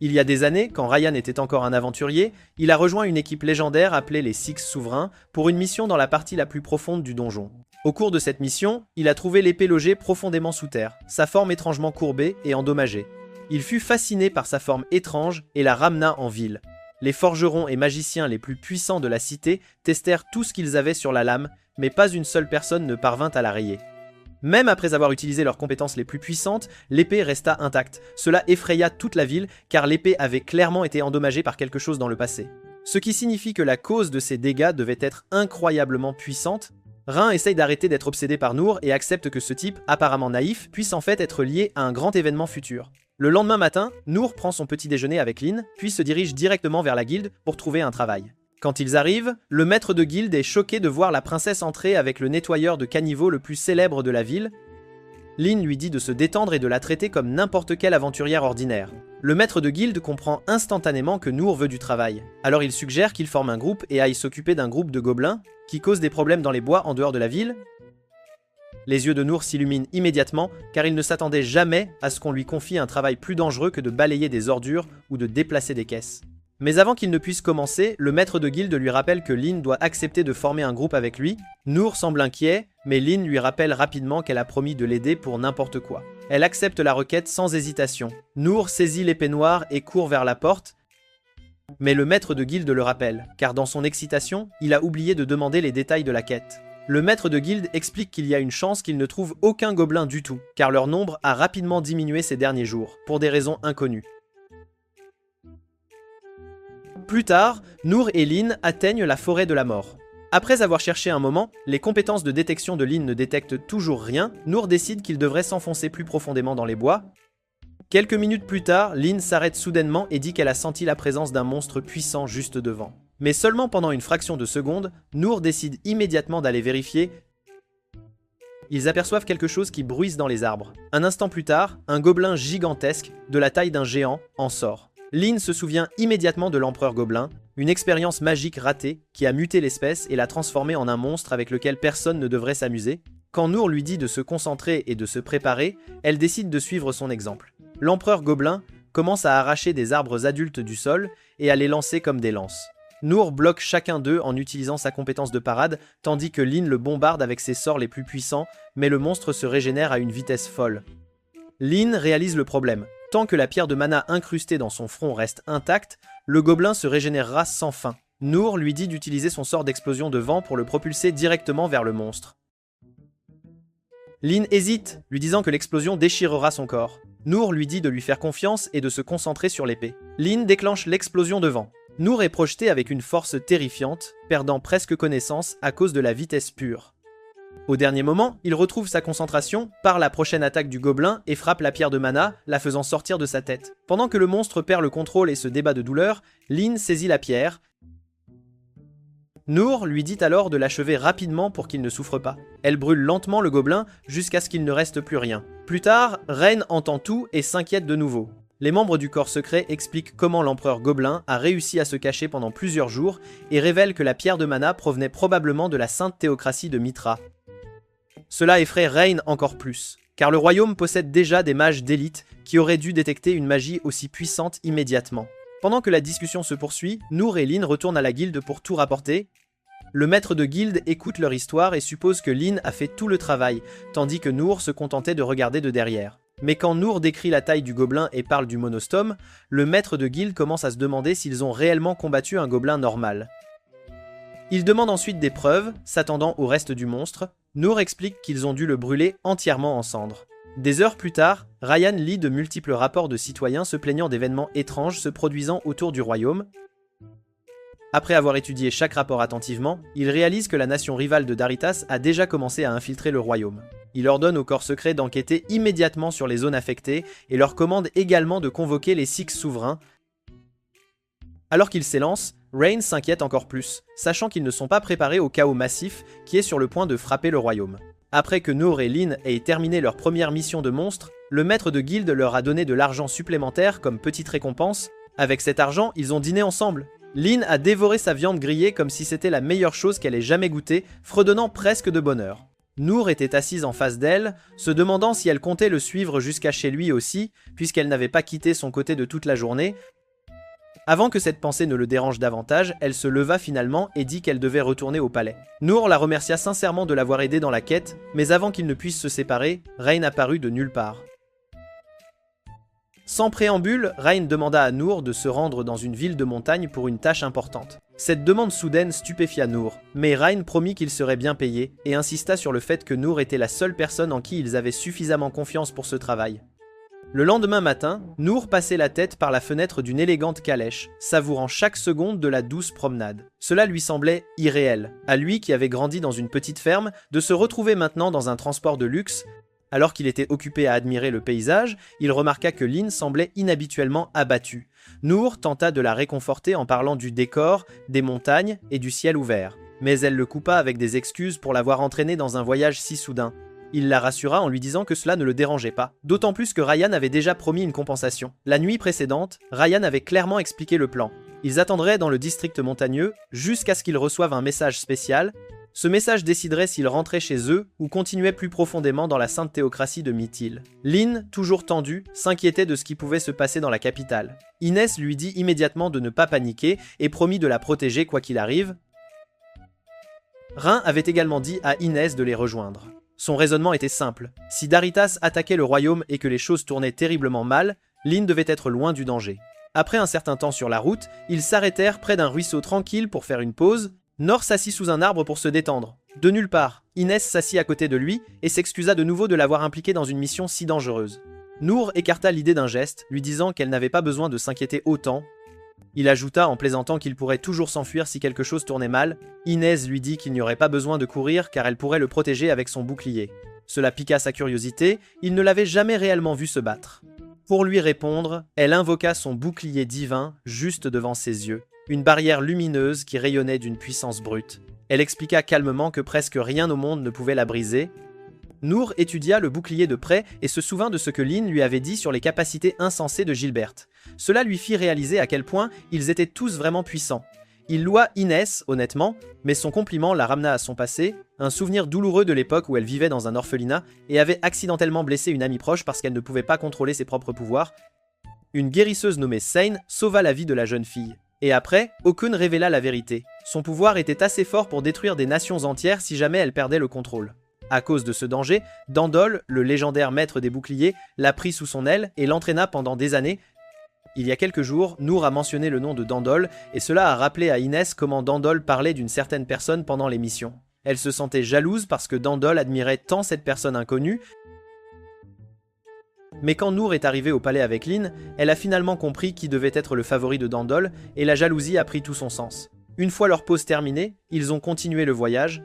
Il y a des années, quand Ryan était encore un aventurier, il a rejoint une équipe légendaire appelée les Six Souverains pour une mission dans la partie la plus profonde du donjon. Au cours de cette mission, il a trouvé l'épée logée profondément sous terre, sa forme étrangement courbée et endommagée. Il fut fasciné par sa forme étrange et la ramena en ville. Les forgerons et magiciens les plus puissants de la cité testèrent tout ce qu'ils avaient sur la lame, mais pas une seule personne ne parvint à la rayer. Même après avoir utilisé leurs compétences les plus puissantes, l'épée resta intacte. Cela effraya toute la ville, car l'épée avait clairement été endommagée par quelque chose dans le passé. Ce qui signifie que la cause de ces dégâts devait être incroyablement puissante. Rain essaye d'arrêter d'être obsédé par Nour et accepte que ce type, apparemment naïf, puisse en fait être lié à un grand événement futur. Le lendemain matin, Nour prend son petit déjeuner avec Lin, puis se dirige directement vers la guilde pour trouver un travail. Quand ils arrivent, le maître de guilde est choqué de voir la princesse entrer avec le nettoyeur de caniveau le plus célèbre de la ville. Lin lui dit de se détendre et de la traiter comme n'importe quelle aventurière ordinaire. Le maître de guilde comprend instantanément que Nour veut du travail. Alors il suggère qu'il forme un groupe et aille s'occuper d'un groupe de gobelins qui causent des problèmes dans les bois en dehors de la ville. Les yeux de Nour s'illuminent immédiatement car il ne s'attendait jamais à ce qu'on lui confie un travail plus dangereux que de balayer des ordures ou de déplacer des caisses. Mais avant qu'il ne puisse commencer, le maître de guilde lui rappelle que Lin doit accepter de former un groupe avec lui. Nour semble inquiet, mais Lin lui rappelle rapidement qu'elle a promis de l'aider pour n'importe quoi. Elle accepte la requête sans hésitation. Nour saisit l'épée noire et court vers la porte, mais le maître de guilde le rappelle, car dans son excitation, il a oublié de demander les détails de la quête. Le maître de guilde explique qu'il y a une chance qu'il ne trouve aucun gobelin du tout, car leur nombre a rapidement diminué ces derniers jours, pour des raisons inconnues. Plus tard, Nour et Lin atteignent la forêt de la mort. Après avoir cherché un moment, les compétences de détection de Lin ne détectent toujours rien, Nour décide qu'il devrait s'enfoncer plus profondément dans les bois. Quelques minutes plus tard, Lin s'arrête soudainement et dit qu'elle a senti la présence d'un monstre puissant juste devant. Mais seulement pendant une fraction de seconde, Nour décide immédiatement d'aller vérifier. Ils aperçoivent quelque chose qui bruisse dans les arbres. Un instant plus tard, un gobelin gigantesque, de la taille d'un géant, en sort. Lin se souvient immédiatement de l'empereur gobelin, une expérience magique ratée qui a muté l'espèce et l'a transformée en un monstre avec lequel personne ne devrait s'amuser. Quand Nour lui dit de se concentrer et de se préparer, elle décide de suivre son exemple. L'empereur gobelin commence à arracher des arbres adultes du sol et à les lancer comme des lances. Nour bloque chacun d'eux en utilisant sa compétence de parade, tandis que Lin le bombarde avec ses sorts les plus puissants, mais le monstre se régénère à une vitesse folle. Lin réalise le problème. Tant que la pierre de mana incrustée dans son front reste intacte, le gobelin se régénérera sans fin. Nour lui dit d'utiliser son sort d'explosion de vent pour le propulser directement vers le monstre. Lin hésite, lui disant que l'explosion déchirera son corps. Nour lui dit de lui faire confiance et de se concentrer sur l'épée. Lin déclenche l'explosion de vent. Noor est projeté avec une force terrifiante, perdant presque connaissance à cause de la vitesse pure. Au dernier moment, il retrouve sa concentration, part la prochaine attaque du gobelin et frappe la pierre de mana, la faisant sortir de sa tête. Pendant que le monstre perd le contrôle et se débat de douleur, Lyn saisit la pierre. Noor lui dit alors de l'achever rapidement pour qu'il ne souffre pas. Elle brûle lentement le gobelin jusqu'à ce qu'il ne reste plus rien. Plus tard, Rain entend tout et s'inquiète de nouveau. Les membres du corps secret expliquent comment l'empereur gobelin a réussi à se cacher pendant plusieurs jours et révèlent que la pierre de mana provenait probablement de la sainte théocratie de Mithra. Cela effraie Rain encore plus, car le royaume possède déjà des mages d'élite qui auraient dû détecter une magie aussi puissante immédiatement. Pendant que la discussion se poursuit, Noor et Lyn retournent à la guilde pour tout rapporter. Le maître de guilde écoute leur histoire et suppose que Lyn a fait tout le travail, tandis que Noor se contentait de regarder de derrière. Mais quand Noor décrit la taille du gobelin et parle du monostome, le maître de guilde commence à se demander s'ils ont réellement combattu un gobelin normal. Il demande ensuite des preuves, s'attendant au reste du monstre. Noor explique qu'ils ont dû le brûler entièrement en cendres. Des heures plus tard, Ryan lit de multiples rapports de citoyens se plaignant d'événements étranges se produisant autour du royaume. Après avoir étudié chaque rapport attentivement, il réalise que la nation rivale de Daritas a déjà commencé à infiltrer le royaume. Il ordonne au corps secret d'enquêter immédiatement sur les zones affectées et leur commande également de convoquer les 6 souverains. Alors qu'il s'élance, Rain s'inquiète encore plus, sachant qu'ils ne sont pas préparés au chaos massif qui est sur le point de frapper le royaume. Après que Noor et Lyn aient terminé leur première mission de monstre, le maître de guilde leur a donné de l'argent supplémentaire comme petite récompense. Avec cet argent, ils ont dîné ensemble. Lyn a dévoré sa viande grillée comme si c'était la meilleure chose qu'elle ait jamais goûtée, fredonnant presque de bonheur. Noor était assise en face d'elle, se demandant si elle comptait le suivre jusqu'à chez lui aussi, puisqu'elle n'avait pas quitté son côté de toute la journée. Avant que cette pensée ne le dérange davantage, elle se leva finalement et dit qu'elle devait retourner au palais. Noor la remercia sincèrement de l'avoir aidée dans la quête, mais avant qu'ils ne puissent se séparer, Rain apparut de nulle part. Sans préambule, Rain demanda à Noor de se rendre dans une ville de montagne pour une tâche importante. Cette demande soudaine stupéfia Noor, mais Rain promit qu'il serait bien payé et insista sur le fait que Noor était la seule personne en qui ils avaient suffisamment confiance pour ce travail. Le lendemain matin, Noor passait la tête par la fenêtre d'une élégante calèche, savourant chaque seconde de la douce promenade. Cela lui semblait irréel, à lui qui avait grandi dans une petite ferme, de se retrouver maintenant dans un transport de luxe. Alors qu'il était occupé à admirer le paysage, il remarqua que Lyn semblait inhabituellement abattue. Noor tenta de la réconforter en parlant du décor, des montagnes et du ciel ouvert. Mais elle le coupa avec des excuses pour l'avoir entraîné dans un voyage si soudain. Il la rassura en lui disant que cela ne le dérangeait pas, d'autant plus que Ryan avait déjà promis une compensation. La nuit précédente, Ryan avait clairement expliqué le plan. Ils attendraient dans le district montagneux jusqu'à ce qu'ils reçoivent un message spécial. Ce message déciderait s'ils rentraient chez eux ou continuaient plus profondément dans la sainte théocratie de Mythil. Lyn, toujours tendue, s'inquiétait de ce qui pouvait se passer dans la capitale. Inès lui dit immédiatement de ne pas paniquer et promit de la protéger quoi qu'il arrive. Rain avait également dit à Inès de les rejoindre. Son raisonnement était simple. Si Daritas attaquait le royaume et que les choses tournaient terriblement mal, Lyn devait être loin du danger. Après un certain temps sur la route, ils s'arrêtèrent près d'un ruisseau tranquille pour faire une pause. Nor s'assit sous un arbre pour se détendre. De nulle part, Inès s'assit à côté de lui et s'excusa de nouveau de l'avoir impliqué dans une mission si dangereuse. Noor écarta l'idée d'un geste, lui disant qu'elle n'avait pas besoin de s'inquiéter autant. Il ajouta en plaisantant qu'il pourrait toujours s'enfuir si quelque chose tournait mal. Inès lui dit qu'il n'y aurait pas besoin de courir car elle pourrait le protéger avec son bouclier. Cela piqua sa curiosité, il ne l'avait jamais réellement vu se battre. Pour lui répondre, elle invoqua son bouclier divin juste devant ses yeux, une barrière lumineuse qui rayonnait d'une puissance brute. Elle expliqua calmement que presque rien au monde ne pouvait la briser. Noor étudia le bouclier de près et se souvint de ce que Lyn lui avait dit sur les capacités insensées de Gilbert. Cela lui fit réaliser à quel point ils étaient tous vraiment puissants. Il loua Inès, honnêtement, mais son compliment la ramena à son passé, un souvenir douloureux de l'époque où elle vivait dans un orphelinat et avait accidentellement blessé une amie proche parce qu'elle ne pouvait pas contrôler ses propres pouvoirs. Une guérisseuse nommée Sain sauva la vie de la jeune fille. Et après, Okun révéla la vérité. Son pouvoir était assez fort pour détruire des nations entières si jamais elle perdait le contrôle. À cause de ce danger, Dandol, le légendaire maître des boucliers, la prit sous son aile et l'entraîna pendant des années. Il y a quelques jours, Noor a mentionné le nom de Dandol, et cela a rappelé à Inès comment Dandol parlait d'une certaine personne pendant les missions. Elle se sentait jalouse parce que Dandol admirait tant cette personne inconnue. Mais quand Noor est arrivée au palais avec Lynn, elle a finalement compris qui devait être le favori de Dandol, et la jalousie a pris tout son sens. Une fois leur pause terminée, ils ont continué le voyage.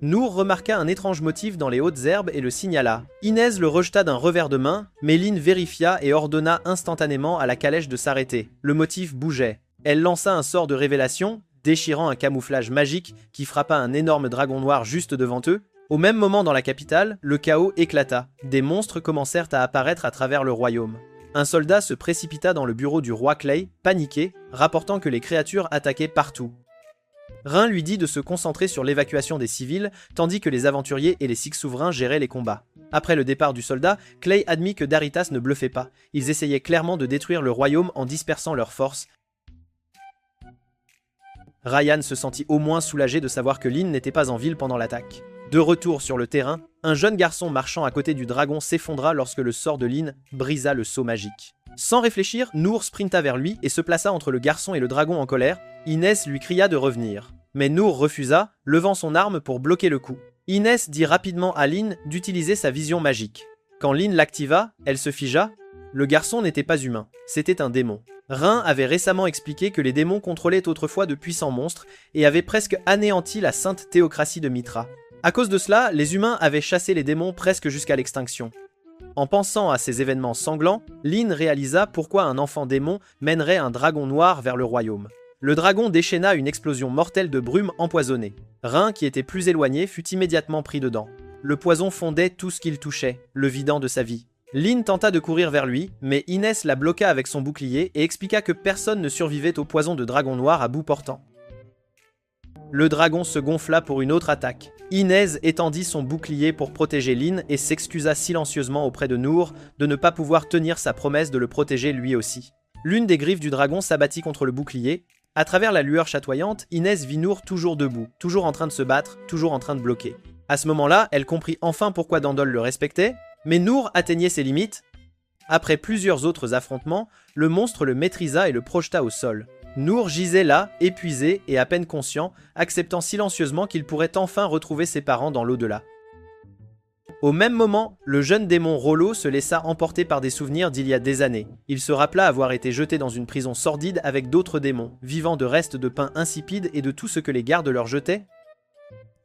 Noor remarqua un étrange motif dans les hautes herbes et le signala. Inez le rejeta d'un revers de main, mais Lynn vérifia et ordonna instantanément à la calèche de s'arrêter. Le motif bougeait. Elle lança un sort de révélation, déchirant un camouflage magique qui frappa un énorme dragon noir juste devant eux. Au même moment dans la capitale, le chaos éclata. Des monstres commencèrent à apparaître à travers le royaume. Un soldat se précipita dans le bureau du roi Clay, paniqué, rapportant que les créatures attaquaient partout. Rhin lui dit de se concentrer sur l'évacuation des civils, tandis que les aventuriers et les Six souverains géraient les combats. Après le départ du soldat, Clay admit que Daritas ne bluffait pas. Ils essayaient clairement de détruire le royaume en dispersant leurs forces. Ryan se sentit au moins soulagé de savoir que Lynn n'était pas en ville pendant l'attaque. De retour sur le terrain, un jeune garçon marchant à côté du dragon s'effondra lorsque le sort de Lynn brisa le sceau magique. Sans réfléchir, Noor sprinta vers lui et se plaça entre le garçon et le dragon en colère. Inès lui cria de revenir. Mais Noor refusa, levant son arme pour bloquer le coup. Inès dit rapidement à Lynn d'utiliser sa vision magique. Quand Lynn l'activa, elle se figea. Le garçon n'était pas humain, c'était un démon. Rhin avait récemment expliqué que les démons contrôlaient autrefois de puissants monstres et avaient presque anéanti la sainte théocratie de Mitra. À cause de cela, les humains avaient chassé les démons presque jusqu'à l'extinction. En pensant à ces événements sanglants, Lynn réalisa pourquoi un enfant démon mènerait un dragon noir vers le royaume. Le dragon déchaîna une explosion mortelle de brume empoisonnée. Rhin, qui était plus éloigné, fut immédiatement pris dedans. Le poison fondait tout ce qu'il touchait, le vidant de sa vie. Lynn tenta de courir vers lui, mais Inès la bloqua avec son bouclier et expliqua que personne ne survivait au poison de dragon noir à bout portant. Le dragon se gonfla pour une autre attaque. Inez étendit son bouclier pour protéger Lynn et s'excusa silencieusement auprès de Noor de ne pas pouvoir tenir sa promesse de le protéger lui aussi. L'une des griffes du dragon s'abattit contre le bouclier. À travers la lueur chatoyante, Inez vit Noor toujours debout, toujours en train de se battre, toujours en train de bloquer. À ce moment-là, elle comprit enfin pourquoi Dandol le respectait, mais Noor atteignait ses limites. Après plusieurs autres affrontements, le monstre le maîtrisa et le projeta au sol. Noor gisait là, épuisé et à peine conscient, acceptant silencieusement qu'il pourrait enfin retrouver ses parents dans l'au-delà. Au même moment, le jeune démon Rollo se laissa emporter par des souvenirs d'il y a des années. Il se rappela avoir été jeté dans une prison sordide avec d'autres démons, vivant de restes de pain insipides et de tout ce que les gardes leur jetaient.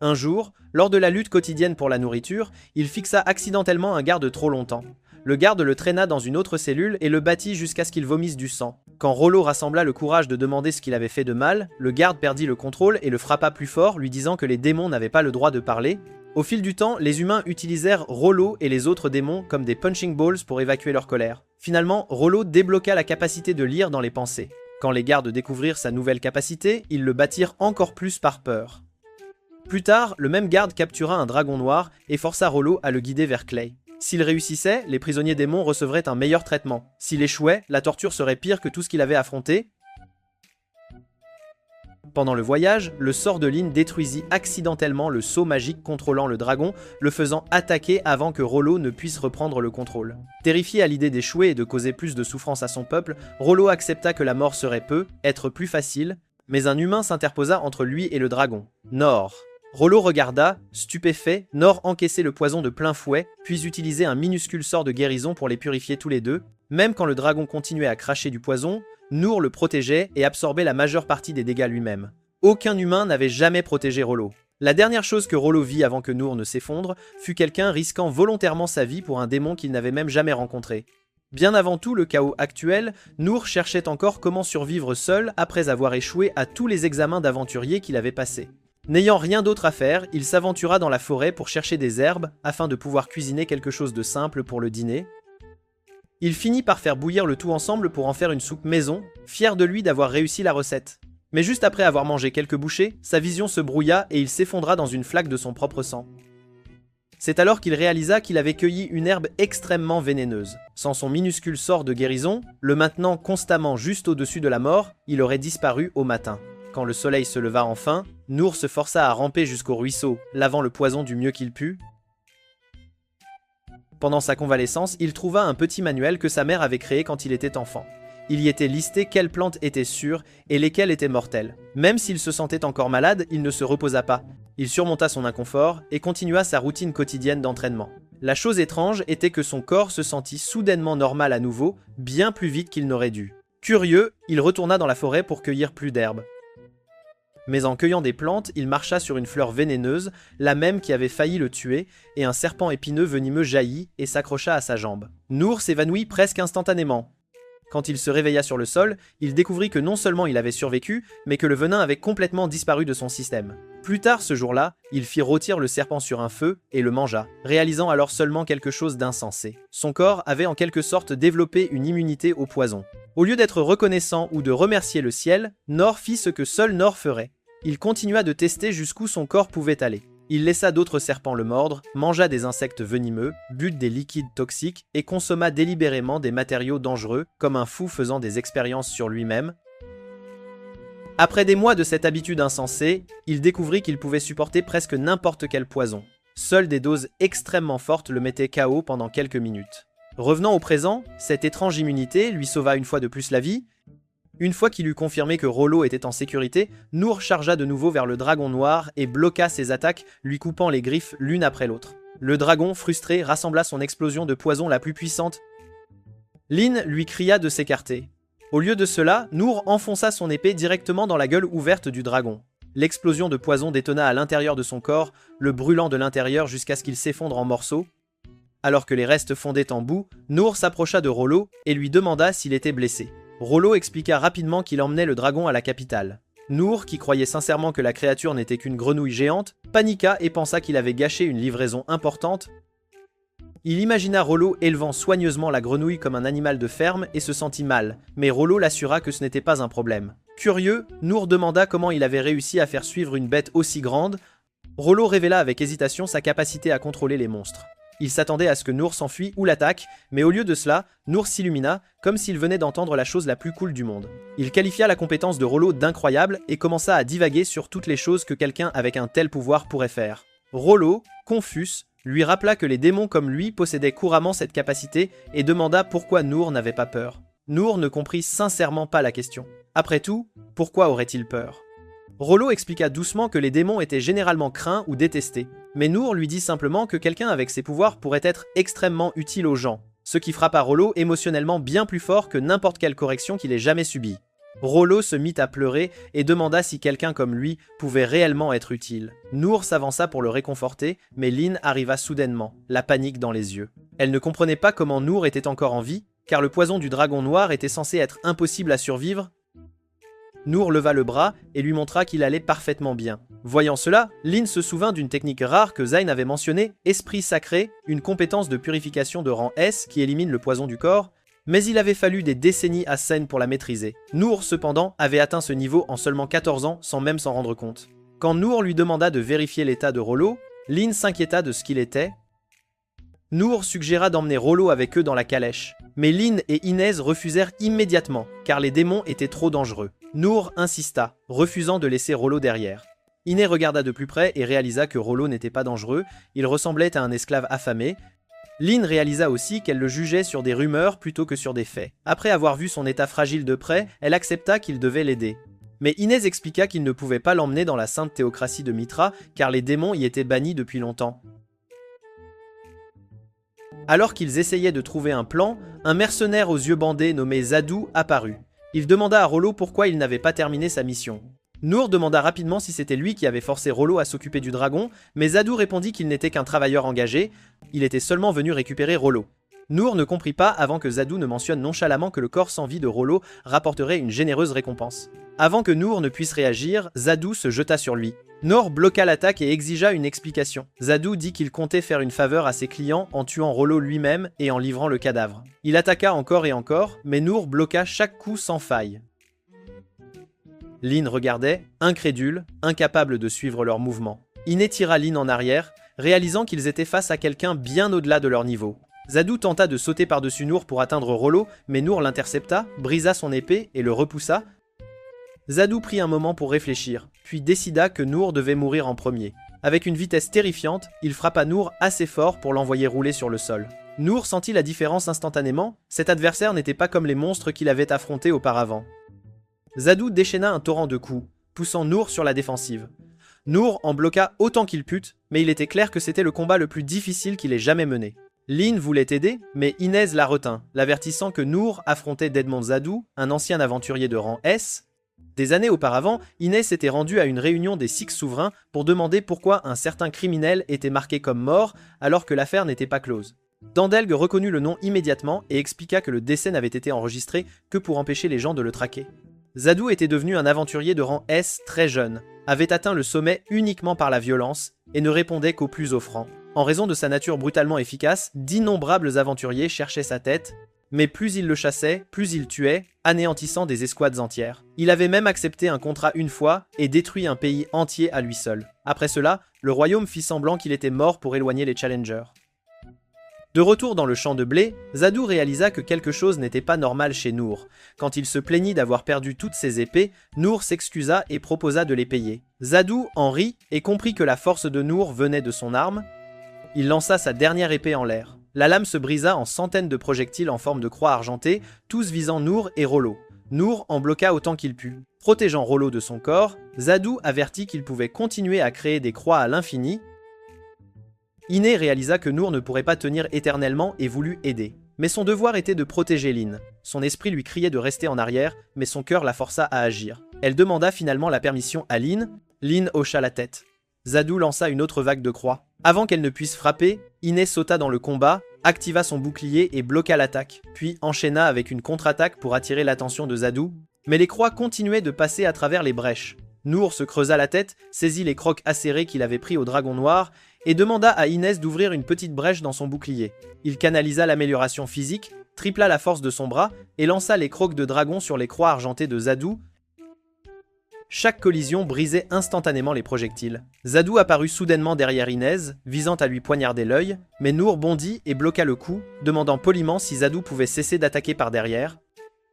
Un jour, lors de la lutte quotidienne pour la nourriture, il fixa accidentellement un garde trop longtemps. Le garde le traîna dans une autre cellule et le battit jusqu'à ce qu'il vomisse du sang. Quand Rollo rassembla le courage de demander ce qu'il avait fait de mal, le garde perdit le contrôle et le frappa plus fort, lui disant que les démons n'avaient pas le droit de parler. Au fil du temps, les humains utilisèrent Rollo et les autres démons comme des punching balls pour évacuer leur colère. Finalement, Rollo débloqua la capacité de lire dans les pensées. Quand les gardes découvrirent sa nouvelle capacité, ils le battirent encore plus par peur. Plus tard, le même garde captura un dragon noir et força Rollo à le guider vers Clay. S'il réussissait, les prisonniers démons recevraient un meilleur traitement. S'il échouait, la torture serait pire que tout ce qu'il avait affronté. Pendant le voyage, le sort de Lynn détruisit accidentellement le sceau magique contrôlant le dragon, le faisant attaquer avant que Rollo ne puisse reprendre le contrôle. Terrifié à l'idée d'échouer et de causer plus de souffrance à son peuple, Rollo accepta que la mort serait être plus facile, mais un humain s'interposa entre lui et le dragon, Nor. Rollo regarda, stupéfait, Nor encaissait le poison de plein fouet, puis utilisait un minuscule sort de guérison pour les purifier tous les deux. Même quand le dragon continuait à cracher du poison, Noor le protégeait et absorbait la majeure partie des dégâts lui-même. Aucun humain n'avait jamais protégé Rollo. La dernière chose que Rollo vit avant que Noor ne s'effondre fut quelqu'un risquant volontairement sa vie pour un démon qu'il n'avait même jamais rencontré. Bien avant tout le chaos actuel, Noor cherchait encore comment survivre seul après avoir échoué à tous les examens d'aventurier qu'il avait passés. N'ayant rien d'autre à faire, il s'aventura dans la forêt pour chercher des herbes afin de pouvoir cuisiner quelque chose de simple pour le dîner. Il finit par faire bouillir le tout ensemble pour en faire une soupe maison, fier de lui d'avoir réussi la recette. Mais juste après avoir mangé quelques bouchées, sa vision se brouilla et il s'effondra dans une flaque de son propre sang. C'est alors qu'il réalisa qu'il avait cueilli une herbe extrêmement vénéneuse. Sans son minuscule sort de guérison, le maintenant constamment juste au-dessus de la mort, il aurait disparu au matin. Quand le soleil se leva enfin, Noor se força à ramper jusqu'au ruisseau, lavant le poison du mieux qu'il put. Pendant sa convalescence, il trouva un petit manuel que sa mère avait créé quand il était enfant. Il y était listé quelles plantes étaient sûres et lesquelles étaient mortelles. Même s'il se sentait encore malade, il ne se reposa pas. Il surmonta son inconfort et continua sa routine quotidienne d'entraînement. La chose étrange était que son corps se sentit soudainement normal à nouveau, bien plus vite qu'il n'aurait dû. Curieux, il retourna dans la forêt pour cueillir plus d'herbes. Mais en cueillant des plantes, il marcha sur une fleur vénéneuse, la même qui avait failli le tuer, et un serpent épineux venimeux jaillit et s'accrocha à sa jambe. Nour s'évanouit presque instantanément. Quand il se réveilla sur le sol, il découvrit que non seulement il avait survécu, mais que le venin avait complètement disparu de son système. Plus tard ce jour-là, il fit rôtir le serpent sur un feu et le mangea, réalisant alors seulement quelque chose d'insensé. Son corps avait en quelque sorte développé une immunité au poison. Au lieu d'être reconnaissant ou de remercier le ciel, Nor fit ce que seul Nor ferait. Il continua de tester jusqu'où son corps pouvait aller. Il laissa d'autres serpents le mordre, mangea des insectes venimeux, but des liquides toxiques et consomma délibérément des matériaux dangereux, comme un fou faisant des expériences sur lui-même. Après des mois de cette habitude insensée, il découvrit qu'il pouvait supporter presque n'importe quel poison. Seules des doses extrêmement fortes le mettaient KO pendant quelques minutes. Revenant au présent, cette étrange immunité lui sauva une fois de plus la vie. Une fois qu'il eut confirmé que Rollo était en sécurité, Nour chargea de nouveau vers le dragon noir et bloqua ses attaques, lui coupant les griffes l'une après l'autre. Le dragon, frustré, rassembla son explosion de poison la plus puissante. Lyn lui cria de s'écarter. Au lieu de cela, Nour enfonça son épée directement dans la gueule ouverte du dragon. L'explosion de poison détonna à l'intérieur de son corps, le brûlant de l'intérieur jusqu'à ce qu'il s'effondre en morceaux. Alors que les restes fondaient en boue, Nour s'approcha de Rollo et lui demanda s'il était blessé. Rollo expliqua rapidement qu'il emmenait le dragon à la capitale. Nour, qui croyait sincèrement que la créature n'était qu'une grenouille géante, paniqua et pensa qu'il avait gâché une livraison importante. Il imagina Rollo élevant soigneusement la grenouille comme un animal de ferme et se sentit mal, mais Rollo l'assura que ce n'était pas un problème. Curieux, Nour demanda comment il avait réussi à faire suivre une bête aussi grande. Rollo révéla avec hésitation sa capacité à contrôler les monstres. Il s'attendait à ce que Nour s'enfuit ou l'attaque, mais au lieu de cela, Nour s'illumina, comme s'il venait d'entendre la chose la plus cool du monde. Il qualifia la compétence de Rollo d'incroyable et commença à divaguer sur toutes les choses que quelqu'un avec un tel pouvoir pourrait faire. Rollo, confus, lui rappela que les démons comme lui possédaient couramment cette capacité et demanda pourquoi Nour n'avait pas peur. Nour ne comprit sincèrement pas la question. Après tout, pourquoi aurait-il peur? Rollo expliqua doucement que les démons étaient généralement craints ou détestés, mais Nour lui dit simplement que quelqu'un avec ses pouvoirs pourrait être extrêmement utile aux gens, ce qui frappa Rollo émotionnellement bien plus fort que n'importe quelle correction qu'il ait jamais subie. Rollo se mit à pleurer et demanda si quelqu'un comme lui pouvait réellement être utile. Nour s'avança pour le réconforter, mais Lyn arriva soudainement, la panique dans les yeux. Elle ne comprenait pas comment Nour était encore en vie, car le poison du dragon noir était censé être impossible à survivre. Nour leva le bras et lui montra qu'il allait parfaitement bien. Voyant cela, Lyn se souvint d'une technique rare que Zayn avait mentionnée, Esprit Sacré, une compétence de purification de rang S qui élimine le poison du corps, mais il avait fallu des décennies à Zayn pour la maîtriser. Nour, cependant, avait atteint ce niveau en seulement 14 ans sans même s'en rendre compte. Quand Nour lui demanda de vérifier l'état de Rollo, Lyn s'inquiéta de ce qu'il était. Nour suggéra d'emmener Rollo avec eux dans la calèche, mais Lyn et Inez refusèrent immédiatement, car les démons étaient trop dangereux. Nour insista, refusant de laisser Rollo derrière. Inez regarda de plus près et réalisa que Rollo n'était pas dangereux, il ressemblait à un esclave affamé. Lyn réalisa aussi qu'elle le jugeait sur des rumeurs plutôt que sur des faits. Après avoir vu son état fragile de près, elle accepta qu'il devait l'aider. Mais Inez expliqua qu'il ne pouvait pas l'emmener dans la sainte théocratie de Mitra, car les démons y étaient bannis depuis longtemps. Alors qu'ils essayaient de trouver un plan, un mercenaire aux yeux bandés nommé Zadou apparut. Il demanda à Rollo pourquoi il n'avait pas terminé sa mission. Nour demanda rapidement si c'était lui qui avait forcé Rollo à s'occuper du dragon, mais Zadou répondit qu'il n'était qu'un travailleur engagé, il était seulement venu récupérer Rollo. Nour ne comprit pas avant que Zadou ne mentionne nonchalamment que le corps sans vie de Rollo rapporterait une généreuse récompense. Avant que Nour ne puisse réagir, Zadou se jeta sur lui. Nour bloqua l'attaque et exigea une explication. Zadou dit qu'il comptait faire une faveur à ses clients en tuant Rollo lui-même et en livrant le cadavre. Il attaqua encore et encore, mais Nour bloqua chaque coup sans faille. Lyn regardait, incrédule, incapable de suivre leurs mouvements. Inez tira Lyn en arrière, réalisant qu'ils étaient face à quelqu'un bien au-delà de leur niveau. Zadou tenta de sauter par-dessus Nour pour atteindre Rollo, mais Nour l'intercepta, brisa son épée et le repoussa. Zadou prit un moment pour réfléchir, puis décida que Nour devait mourir en premier. Avec une vitesse terrifiante, il frappa Nour assez fort pour l'envoyer rouler sur le sol. Nour sentit la différence instantanément, cet adversaire n'était pas comme les monstres qu'il avait affrontés auparavant. Zadou déchaîna un torrent de coups, poussant Nour sur la défensive. Noor en bloqua autant qu'il put, mais il était clair que c'était le combat le plus difficile qu'il ait jamais mené. Lynn voulait aider, mais Inez la retint, l'avertissant que Noor affrontait Desmond Zadou, un ancien aventurier de rang S. Des années auparavant, Inez s'était rendue à une réunion des Six souverains pour demander pourquoi un certain criminel était marqué comme mort alors que l'affaire n'était pas close. Dandelg reconnut le nom immédiatement et expliqua que le décès n'avait été enregistré que pour empêcher les gens de le traquer. Zadou était devenu un aventurier de rang S très jeune, avait atteint le sommet uniquement par la violence et ne répondait qu'aux plus offrants. En raison de sa nature brutalement efficace, d'innombrables aventuriers cherchaient sa tête, mais plus il le chassait, plus il tuait, anéantissant des escouades entières. Il avait même accepté un contrat une fois et détruit un pays entier à lui seul. Après cela, le royaume fit semblant qu'il était mort pour éloigner les challengers. De retour dans le champ de blé, Zadou réalisa que quelque chose n'était pas normal chez Noor. Quand il se plaignit d'avoir perdu toutes ses épées, Noor s'excusa et proposa de les payer. Zadou en rit et comprit que la force de Noor venait de son arme. Il lança sa dernière épée en l'air. La lame se brisa en centaines de projectiles en forme de croix argentée, tous visant Noor et Rollo. Noor en bloqua autant qu'il put. Protégeant Rollo de son corps, Zadou avertit qu'il pouvait continuer à créer des croix à l'infini. Iné réalisa que Noor ne pourrait pas tenir éternellement et voulut aider. Mais son devoir était de protéger Lynn. Son esprit lui criait de rester en arrière, mais son cœur la força à agir. Elle demanda finalement la permission à Lynn. Lynn hocha la tête. Zadou lança une autre vague de croix. Avant qu'elle ne puisse frapper, Iné sauta dans le combat, activa son bouclier et bloqua l'attaque, puis enchaîna avec une contre-attaque pour attirer l'attention de Zadou. Mais les croix continuaient de passer à travers les brèches. Noor se creusa la tête, saisit les crocs acérés qu'il avait pris au dragon noir et demanda à Inès d'ouvrir une petite brèche dans son bouclier. Il canalisa l'amélioration physique, tripla la force de son bras et lança les crocs de dragon sur les croix argentées de Zadou. Chaque collision brisait instantanément les projectiles. Zadou apparut soudainement derrière Inez, visant à lui poignarder l'œil, mais Noor bondit et bloqua le coup, demandant poliment si Zadou pouvait cesser d'attaquer par derrière.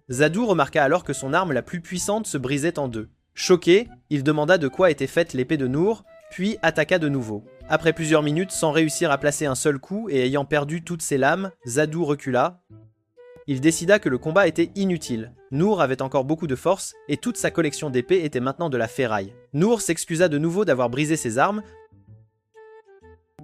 Zadou remarqua alors que son arme la plus puissante se brisait en deux. Choqué, il demanda de quoi était faite l'épée de Noor, puis attaqua de nouveau. Après plusieurs minutes, sans réussir à placer un seul coup et ayant perdu toutes ses lames, Zadou recula. Il décida que le combat était inutile. Noor avait encore beaucoup de force et toute sa collection d'épées était maintenant de la ferraille. Noor s'excusa de nouveau d'avoir brisé ses armes.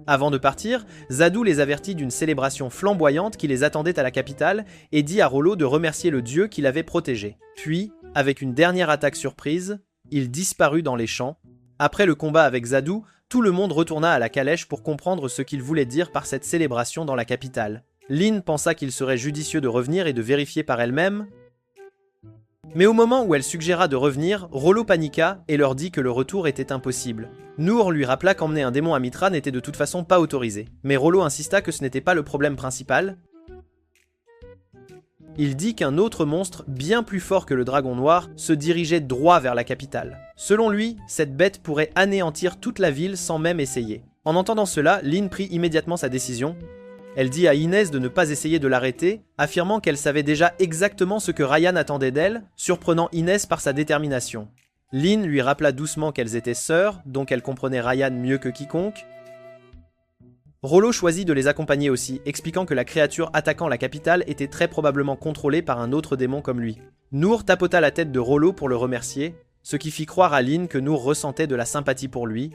Avant de partir, Zadou les avertit d'une célébration flamboyante qui les attendait à la capitale et dit à Rollo de remercier le dieu qui l'avait protégé. Puis, avec une dernière attaque surprise, il disparut dans les champs. Après le combat avec Zadou, tout le monde retourna à la calèche pour comprendre ce qu'il voulait dire par cette célébration dans la capitale. Lynn pensa qu'il serait judicieux de revenir et de vérifier par elle-même. Mais au moment où elle suggéra de revenir, Rollo paniqua et leur dit que le retour était impossible. Noor lui rappela qu'emmener un démon à Mitra n'était de toute façon pas autorisé. Mais Rollo insista que ce n'était pas le problème principal. Il dit qu'un autre monstre, bien plus fort que le dragon noir, se dirigeait droit vers la capitale. Selon lui, cette bête pourrait anéantir toute la ville sans même essayer. En entendant cela, Lynn prit immédiatement sa décision. Elle dit à Inez de ne pas essayer de l'arrêter, affirmant qu'elle savait déjà exactement ce que Ryan attendait d'elle, surprenant Inez par sa détermination. Lynn lui rappela doucement qu'elles étaient sœurs, donc elle comprenait Ryan mieux que quiconque. Rollo choisit de les accompagner aussi, expliquant que la créature attaquant la capitale était très probablement contrôlée par un autre démon comme lui. Noor tapota la tête de Rollo pour le remercier, ce qui fit croire à Lynn que Noor ressentait de la sympathie pour lui.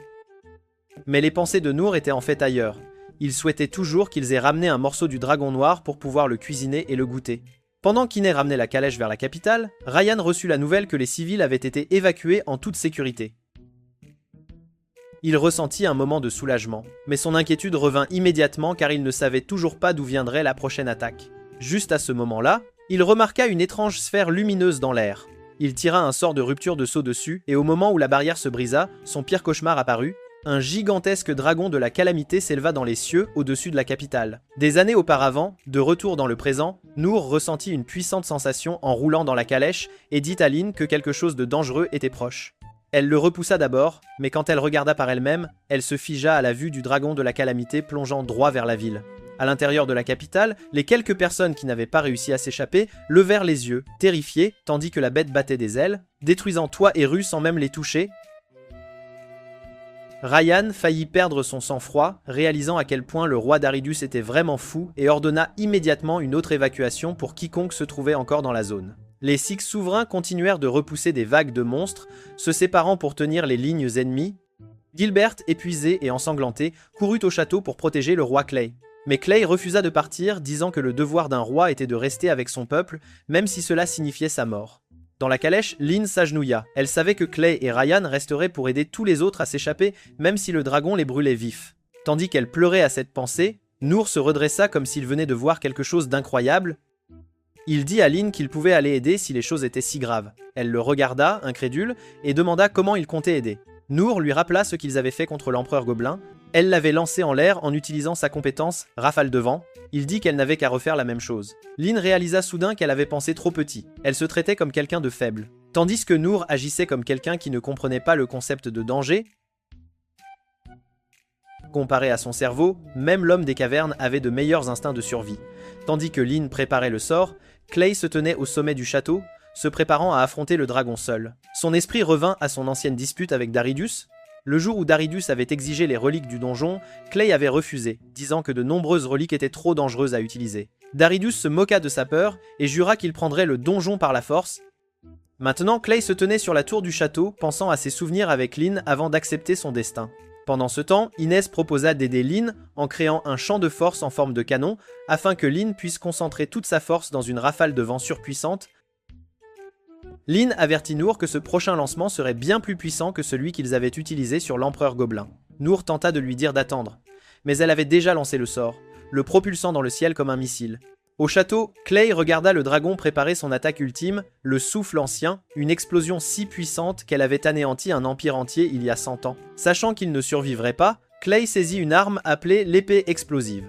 Mais les pensées de Noor étaient en fait ailleurs. Il souhaitait toujours qu'ils aient ramené un morceau du dragon noir pour pouvoir le cuisiner et le goûter. Pendant qu'Iné ramenait la calèche vers la capitale, Ryan reçut la nouvelle que les civils avaient été évacués en toute sécurité. Il ressentit un moment de soulagement, mais son inquiétude revint immédiatement car il ne savait toujours pas d'où viendrait la prochaine attaque. Juste à ce moment-là, il remarqua une étrange sphère lumineuse dans l'air. Il tira un sort de rupture de saut dessus, et au moment où la barrière se brisa, son pire cauchemar apparut. Un gigantesque dragon de la calamité s'éleva dans les cieux au-dessus de la capitale. Des années auparavant, de retour dans le présent, Noor ressentit une puissante sensation en roulant dans la calèche et dit à Lynn que quelque chose de dangereux était proche. Elle le repoussa d'abord, mais quand elle regarda par elle-même, elle se figea à la vue du dragon de la calamité plongeant droit vers la ville. À l'intérieur de la capitale, les quelques personnes qui n'avaient pas réussi à s'échapper levèrent les yeux, terrifiés, tandis que la bête battait des ailes, détruisant toits et rues sans même les toucher. Ryan faillit perdre son sang-froid, réalisant à quel point le roi d'Aridus était vraiment fou et ordonna immédiatement une autre évacuation pour quiconque se trouvait encore dans la zone. Les Six souverains continuèrent de repousser des vagues de monstres, se séparant pour tenir les lignes ennemies. Gilbert, épuisé et ensanglanté, courut au château pour protéger le roi Clay. Mais Clay refusa de partir, disant que le devoir d'un roi était de rester avec son peuple, même si cela signifiait sa mort. Dans la calèche, Lynn s'agenouilla. Elle savait que Clay et Ryan resteraient pour aider tous les autres à s'échapper, même si le dragon les brûlait vifs. Tandis qu'elle pleurait à cette pensée, Noor se redressa comme s'il venait de voir quelque chose d'incroyable. Il dit à Lynn qu'il pouvait aller aider si les choses étaient si graves. Elle le regarda, incrédule, et demanda comment il comptait aider. Noor lui rappela ce qu'ils avaient fait contre l'empereur gobelin. Elle l'avait lancé en l'air en utilisant sa compétence « rafale de vent ». Il dit qu'elle n'avait qu'à refaire la même chose. Lynn réalisa soudain qu'elle avait pensé trop petit. Elle se traitait comme quelqu'un de faible. Tandis que Noor agissait comme quelqu'un qui ne comprenait pas le concept de danger. Comparé à son cerveau, même l'homme des cavernes avait de meilleurs instincts de survie. Tandis que Lynn préparait le sort, Clay se tenait au sommet du château, se préparant à affronter le dragon seul. Son esprit revint à son ancienne dispute avec Daridus. Le jour où Daridus avait exigé les reliques du donjon, Clay avait refusé, disant que de nombreuses reliques étaient trop dangereuses à utiliser. Daridus se moqua de sa peur et jura qu'il prendrait le donjon par la force. Maintenant, Clay se tenait sur la tour du château, pensant à ses souvenirs avec Lynn avant d'accepter son destin. Pendant ce temps, Inès proposa d'aider Lynn en créant un champ de force en forme de canon, afin que Lynn puisse concentrer toute sa force dans une rafale de vent surpuissante. Lynn avertit Noor que ce prochain lancement serait bien plus puissant que celui qu'ils avaient utilisé sur l'empereur gobelin. Noor tenta de lui dire d'attendre, mais elle avait déjà lancé le sort, le propulsant dans le ciel comme un missile. Au château, Clay regarda le dragon préparer son attaque ultime, le souffle ancien, une explosion si puissante qu'elle avait anéanti un empire entier il y a 100 ans. Sachant qu'il ne survivrait pas, Clay saisit une arme appelée l'épée explosive.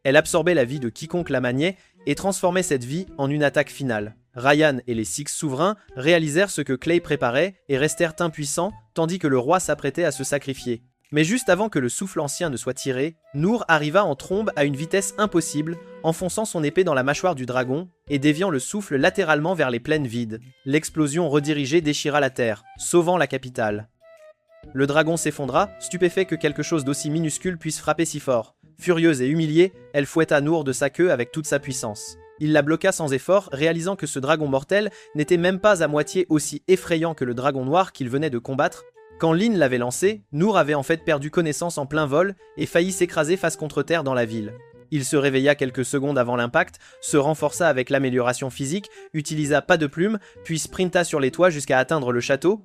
Elle absorbait la vie de quiconque la maniait et transformait cette vie en une attaque finale. Ryan et les Six souverains réalisèrent ce que Clay préparait et restèrent impuissants, tandis que le roi s'apprêtait à se sacrifier. Mais juste avant que le souffle ancien ne soit tiré, Noor arriva en trombe à une vitesse impossible, enfonçant son épée dans la mâchoire du dragon et déviant le souffle latéralement vers les plaines vides. L'explosion redirigée déchira la terre, sauvant la capitale. Le dragon s'effondra, stupéfait que quelque chose d'aussi minuscule puisse frapper si fort. Furieuse et humiliée, elle fouetta Noor de sa queue avec toute sa puissance. Il la bloqua sans effort, réalisant que ce dragon mortel n'était même pas à moitié aussi effrayant que le dragon noir qu'il venait de combattre. Quand Lynn l'avait lancé, Noor avait en fait perdu connaissance en plein vol et failli s'écraser face contre terre dans la ville. Il se réveilla quelques secondes avant l'impact, se renforça avec l'amélioration physique, utilisa pas de plume, puis sprinta sur les toits jusqu'à atteindre le château.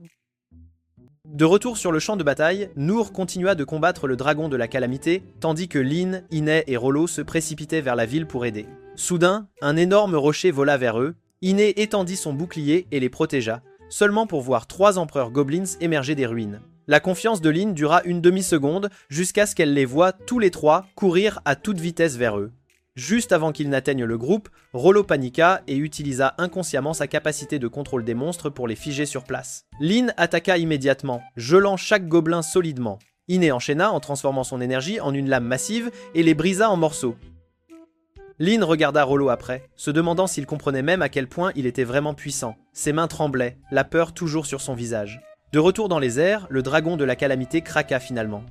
De retour sur le champ de bataille, Noor continua de combattre le dragon de la calamité, tandis que Lynn, Iné et Rollo se précipitaient vers la ville pour aider. Soudain, un énorme rocher vola vers eux, Iné étendit son bouclier et les protégea, seulement pour voir 3 empereurs goblins émerger des ruines. La confiance de Lynn dura une demi-seconde, jusqu'à ce qu'elle les voie tous les 3 courir à toute vitesse vers eux. Juste avant qu'ils n'atteignent le groupe, Rollo paniqua et utilisa inconsciemment sa capacité de contrôle des monstres pour les figer sur place. Lynn attaqua immédiatement, gelant chaque gobelin solidement. Iné enchaîna en transformant son énergie en une lame massive et les brisa en morceaux. Lynn regarda Rollo après, se demandant s'il comprenait même à quel point il était vraiment puissant. Ses mains tremblaient, la peur toujours sur son visage. De retour dans les airs, le dragon de la calamité craqua finalement.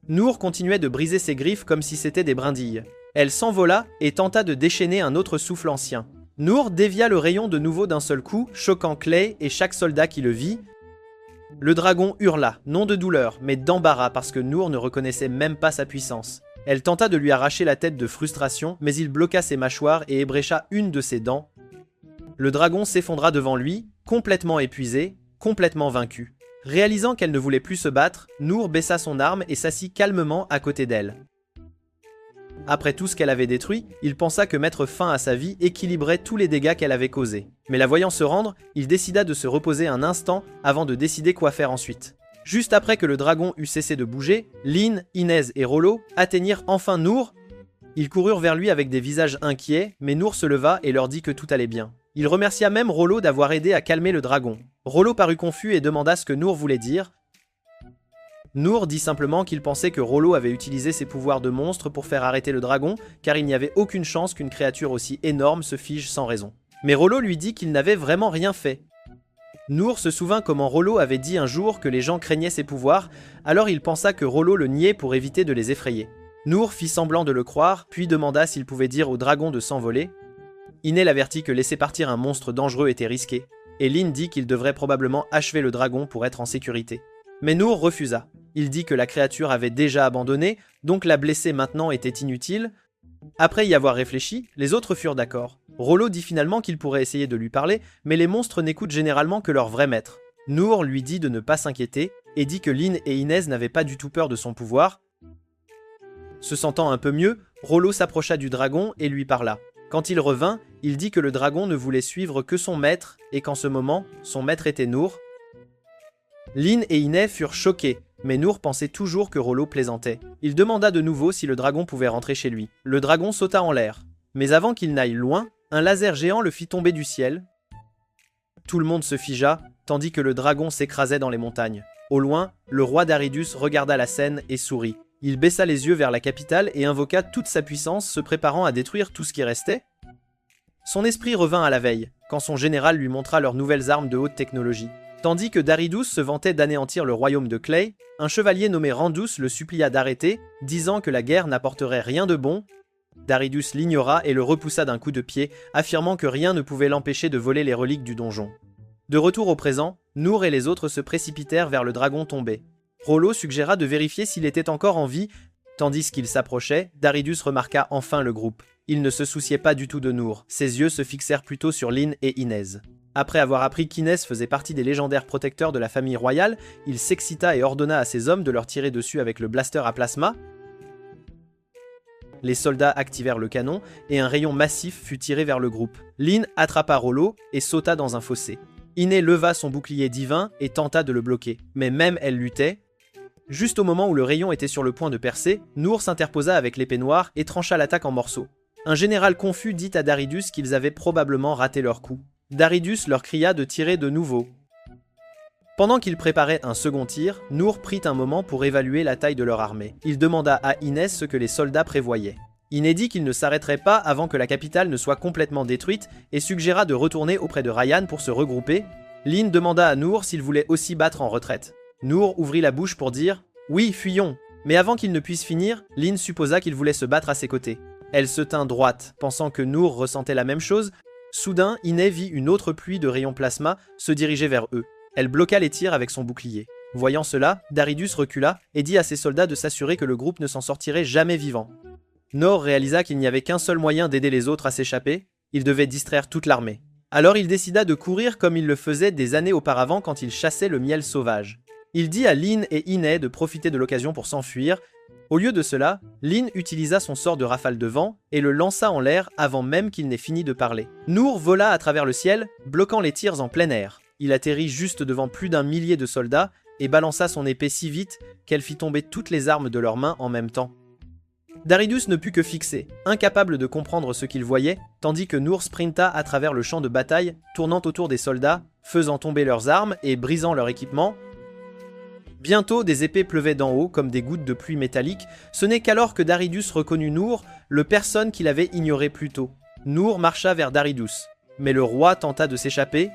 Noor continuait de briser ses griffes comme si c'était des brindilles. Elle s'envola et tenta de déchaîner un autre souffle ancien. Noor dévia le rayon de nouveau d'un seul coup, choquant Clay et chaque soldat qui le vit. Le dragon hurla, non de douleur, mais d'embarras parce que Noor ne reconnaissait même pas sa puissance. Elle tenta de lui arracher la tête de frustration, mais il bloqua ses mâchoires et ébrécha une de ses dents. Le dragon s'effondra devant lui, complètement épuisé, complètement vaincu. Réalisant qu'elle ne voulait plus se battre, Noor baissa son arme et s'assit calmement à côté d'elle. Après tout ce qu'elle avait détruit, il pensa que mettre fin à sa vie équilibrait tous les dégâts qu'elle avait causés. Mais la voyant se rendre, il décida de se reposer un instant avant de décider quoi faire ensuite. Juste après que le dragon eut cessé de bouger, Lynn, Inez et Rollo atteignirent enfin Noor. Ils coururent vers lui avec des visages inquiets, mais Noor se leva et leur dit que tout allait bien. Il remercia même Rollo d'avoir aidé à calmer le dragon. Rollo parut confus et demanda ce que Noor voulait dire. Noor dit simplement qu'il pensait que Rollo avait utilisé ses pouvoirs de monstre pour faire arrêter le dragon, car il n'y avait aucune chance qu'une créature aussi énorme se fige sans raison. Mais Rollo lui dit qu'il n'avait vraiment rien fait. Noor se souvint comment Rollo avait dit un jour que les gens craignaient ses pouvoirs, alors il pensa que Rollo le niait pour éviter de les effrayer. Noor fit semblant de le croire, puis demanda s'il pouvait dire au dragon de s'envoler. Iné l'avertit que laisser partir un monstre dangereux était risqué, et Lynn dit qu'il devrait probablement achever le dragon pour être en sécurité. Mais Nour refusa. Il dit que la créature avait déjà abandonné, donc la blesser maintenant était inutile. Après y avoir réfléchi, les autres furent d'accord. Rollo dit finalement qu'il pourrait essayer de lui parler, mais les monstres n'écoutent généralement que leur vrai maître. Nour lui dit de ne pas s'inquiéter, et dit que Lynn et Inès n'avaient pas du tout peur de son pouvoir. Se sentant un peu mieux, Rollo s'approcha du dragon et lui parla. Quand il revint, il dit que le dragon ne voulait suivre que son maître, et qu'en ce moment, son maître était Nour. Lynn et Inès furent choqués, mais Nour pensait toujours que Rollo plaisantait. Il demanda de nouveau si le dragon pouvait rentrer chez lui. Le dragon sauta en l'air. Mais avant qu'il n'aille loin, un laser géant le fit tomber du ciel. Tout le monde se figea, tandis que le dragon s'écrasait dans les montagnes. Au loin, le roi d'Aridus regarda la scène et sourit. Il baissa les yeux vers la capitale et invoqua toute sa puissance, se préparant à détruire tout ce qui restait. Son esprit revint à la veille, quand son général lui montra leurs nouvelles armes de haute technologie. Tandis que Daridus se vantait d'anéantir le royaume de Clay, un chevalier nommé Randus le supplia d'arrêter, disant que la guerre n'apporterait rien de bon. Daridus l'ignora et le repoussa d'un coup de pied, affirmant que rien ne pouvait l'empêcher de voler les reliques du donjon. De retour au présent, Nour et les autres se précipitèrent vers le dragon tombé. Rollo suggéra de vérifier s'il était encore en vie. Tandis qu'il s'approchait, Daridus remarqua enfin le groupe. Il ne se souciait pas du tout de Nour, ses yeux se fixèrent plutôt sur Lynn et Inès. Après avoir appris qu'Inès faisait partie des légendaires protecteurs de la famille royale, il s'excita et ordonna à ses hommes de leur tirer dessus avec le blaster à plasma. Les soldats activèrent le canon et un rayon massif fut tiré vers le groupe. Lynn attrapa Rollo et sauta dans un fossé. Inès leva son bouclier divin et tenta de le bloquer, mais même elle luttait. Juste au moment où le rayon était sur le point de percer, Nour s'interposa avec l'épée noire et trancha l'attaque en morceaux. Un général confus dit à Daridus qu'ils avaient probablement raté leur coup. Daridus leur cria de tirer de nouveau. Pendant qu'ils préparaient un second tir, Nour prit un moment pour évaluer la taille de leur armée. Il demanda à Inès ce que les soldats prévoyaient. Inès dit qu'il ne s'arrêterait pas avant que la capitale ne soit complètement détruite et suggéra de retourner auprès de Ryan pour se regrouper. Lynn demanda à Nour s'il voulait aussi battre en retraite. Nour ouvrit la bouche pour dire « Oui, fuyons !» Mais avant qu'il ne puisse finir, Lynn supposa qu'il voulait se battre à ses côtés. Elle se tint droite, pensant que Nour ressentait la même chose. Soudain, Inès vit une autre pluie de rayons plasma se diriger vers eux. Elle bloqua les tirs avec son bouclier. Voyant cela, Daridus recula et dit à ses soldats de s'assurer que le groupe ne s'en sortirait jamais vivant. Nour réalisa qu'il n'y avait qu'un seul moyen d'aider les autres à s'échapper, il devait distraire toute l'armée. Alors il décida de courir comme il le faisait des années auparavant quand il chassait le miel sauvage. Il dit à Lynn et Inès de profiter de l'occasion pour s'enfuir. Au lieu de cela, Lynn utilisa son sort de rafale de vent et le lança en l'air avant même qu'il n'ait fini de parler. Nour vola à travers le ciel, bloquant les tirs en plein air. Il atterrit juste devant plus d'1 millier de soldats et balança son épée si vite qu'elle fit tomber toutes les armes de leurs mains en même temps. Daridus ne put que fixer, incapable de comprendre ce qu'il voyait, tandis que Nour sprinta à travers le champ de bataille, tournant autour des soldats, faisant tomber leurs armes et brisant leur équipement. Bientôt, des épées pleuvaient d'en haut comme des gouttes de pluie métallique. Ce n'est qu'alors que Daridus reconnut Nour, le personne qu'il avait ignoré plus tôt. Nour marcha vers Daridus, mais le roi tenta de s'échapper.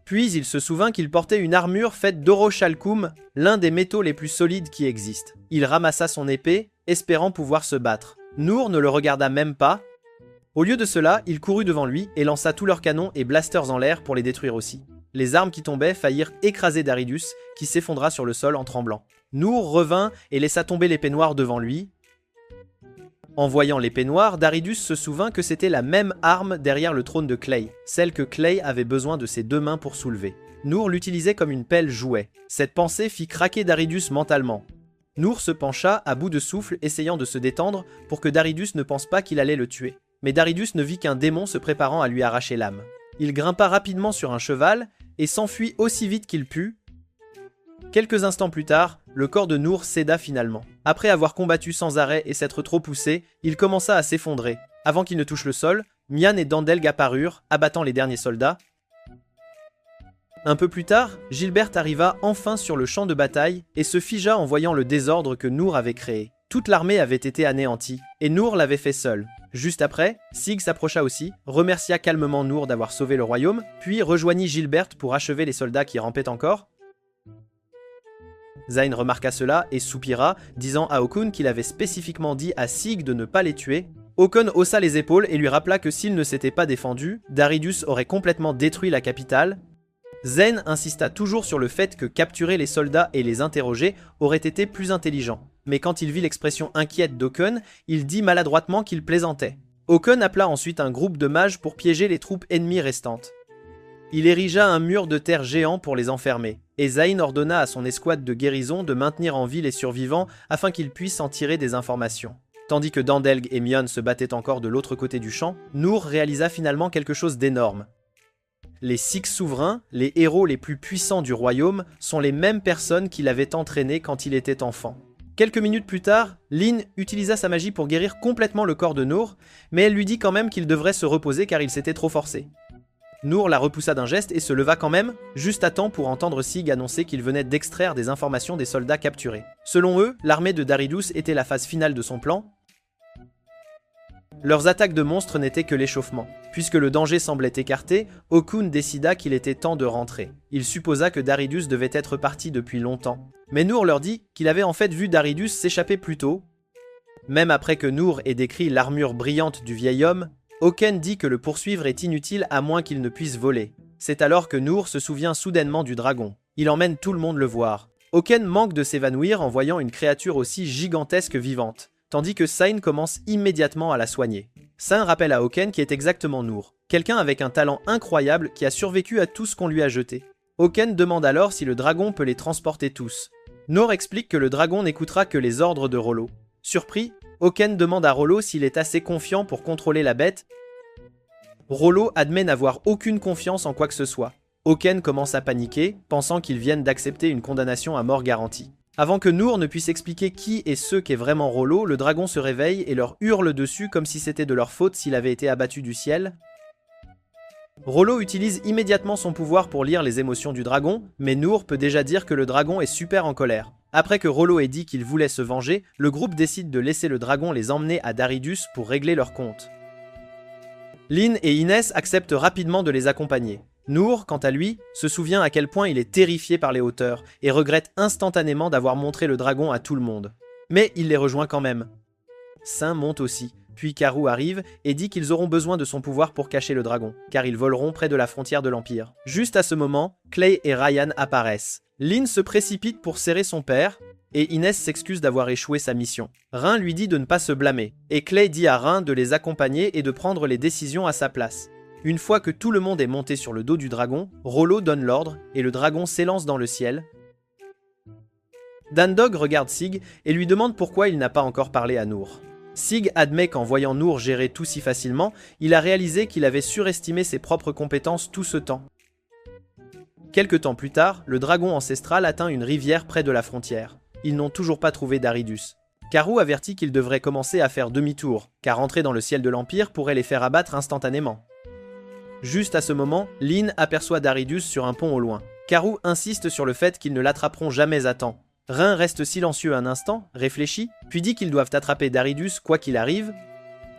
Puis il se souvint qu'il portait une armure faite d'orochalcum, l'un des métaux les plus solides qui existent. Il ramassa son épée, espérant pouvoir se battre. Nour ne le regarda même pas. Au lieu de cela, il courut devant lui et lança tous leurs canons et blasters en l'air pour les détruire aussi. Les armes qui tombaient faillirent écraser Daridus, qui s'effondra sur le sol en tremblant. Nour revint et laissa tomber l'épée noire devant lui. En voyant l'épée noire, Daridus se souvint que c'était la même arme derrière le trône de Clay, celle que Clay avait besoin de ses 2 mains pour soulever. Nour l'utilisait comme une pelle jouet. Cette pensée fit craquer Daridus mentalement. Nour se pencha à bout de souffle, essayant de se détendre pour que Daridus ne pense pas qu'il allait le tuer. Mais Daridus ne vit qu'un démon se préparant à lui arracher l'âme. Il grimpa rapidement sur un cheval et s'enfuit aussi vite qu'il put. Quelques instants plus tard, le corps de Nour céda finalement. Après avoir combattu sans arrêt et s'être trop poussé, il commença à s'effondrer. Avant qu'il ne touche le sol, Mian et Dandelg apparurent, abattant les derniers soldats. Un peu plus tard, Gilbert arriva enfin sur le champ de bataille et se figea en voyant le désordre que Nour avait créé. Toute l'armée avait été anéantie, et Nour l'avait fait seul. Juste après, Sig s'approcha aussi, remercia calmement Nour d'avoir sauvé le royaume, puis rejoignit Gilbert pour achever les soldats qui rampaient encore. Zayn remarqua cela et soupira, disant à Okun qu'il avait spécifiquement dit à Sig de ne pas les tuer. Okun haussa les épaules et lui rappela que s'il ne s'était pas défendu, Daridus aurait complètement détruit la capitale. Zen insista toujours sur le fait que capturer les soldats et les interroger aurait été plus intelligent. Mais quand il vit l'expression inquiète d'Oken, il dit maladroitement qu'il plaisantait. Oken appela ensuite un groupe de mages pour piéger les troupes ennemies restantes. Il érigea un mur de terre géant pour les enfermer, et Zayn ordonna à son escouade de guérison de maintenir en vie les survivants afin qu'ils puissent en tirer des informations. Tandis que Dandelg et Mion se battaient encore de l'autre côté du champ, Nour réalisa finalement quelque chose d'énorme. Les Six souverains, les héros les plus puissants du royaume, sont les mêmes personnes qui l'avaient entraîné quand il était enfant. Quelques minutes plus tard, Lyn utilisa sa magie pour guérir complètement le corps de Nour, mais elle lui dit quand même qu'il devrait se reposer car il s'était trop forcé. Nour la repoussa d'un geste et se leva quand même, juste à temps pour entendre Sig annoncer qu'il venait d'extraire des informations des soldats capturés. Selon eux, l'armée de Daridus était la phase finale de son plan. Leurs attaques de monstres n'étaient que l'échauffement. Puisque le danger semblait écarté, Okun décida qu'il était temps de rentrer. Il supposa que Daridus devait être parti depuis longtemps. Mais Nour leur dit qu'il avait en fait vu Daridus s'échapper plus tôt. Même après que Nour ait décrit l'armure brillante du vieil homme, Oken dit que le poursuivre est inutile à moins qu'il ne puisse voler. C'est alors que Nour se souvient soudainement du dragon. Il emmène tout le monde le voir. Oken manque de s'évanouir en voyant une créature aussi gigantesque vivante, tandis que Sain commence immédiatement à la soigner. Sain rappelle à Oken qui est exactement Nour, quelqu'un avec un talent incroyable qui a survécu à tout ce qu'on lui a jeté. Oken demande alors si le dragon peut les transporter tous. Nour explique que le dragon n'écoutera que les ordres de Rollo. Surpris, Oken demande à Rollo s'il est assez confiant pour contrôler la bête. Rollo admet n'avoir aucune confiance en quoi que ce soit. Oken commence à paniquer, pensant qu'ils viennent d'accepter une condamnation à mort garantie. Avant que Nour ne puisse expliquer qui et ce qu'est vraiment Rollo, le dragon se réveille et leur hurle dessus comme si c'était de leur faute s'il avait été abattu du ciel. Rollo utilise immédiatement son pouvoir pour lire les émotions du dragon, mais Nour peut déjà dire que le dragon est super en colère. Après que Rollo ait dit qu'il voulait se venger, le groupe décide de laisser le dragon les emmener à Daridus pour régler leur compte. Lyn et Inès acceptent rapidement de les accompagner. Nour, quant à lui, se souvient à quel point il est terrifié par les hauteurs et regrette instantanément d'avoir montré le dragon à tout le monde. Mais il les rejoint quand même. Sain monte aussi, puis Karou arrive et dit qu'ils auront besoin de son pouvoir pour cacher le dragon, car ils voleront près de la frontière de l'Empire. Juste à ce moment, Clay et Ryan apparaissent. Lyn se précipite pour serrer son père, et Inès s'excuse d'avoir échoué sa mission. Rhin lui dit de ne pas se blâmer, et Clay dit à Rhin de les accompagner et de prendre les décisions à sa place. Une fois que tout le monde est monté sur le dos du dragon, Rollo donne l'ordre, et le dragon s'élance dans le ciel. Dandog regarde Sig et lui demande pourquoi il n'a pas encore parlé à Nour. Sig admet qu'en voyant Nour gérer tout si facilement, il a réalisé qu'il avait surestimé ses propres compétences tout ce temps. Quelque temps plus tard, le dragon ancestral atteint une rivière près de la frontière. Ils n'ont toujours pas trouvé Daridus. Karou avertit qu'ils devraient commencer à faire demi-tour, car entrer dans le ciel de l'Empire pourrait les faire abattre instantanément. Juste à ce moment, Lyn aperçoit Daridus sur un pont au loin. Karou insiste sur le fait qu'ils ne l'attraperont jamais à temps. Rhin reste silencieux un instant, réfléchit, puis dit qu'ils doivent attraper Daridus quoi qu'il arrive.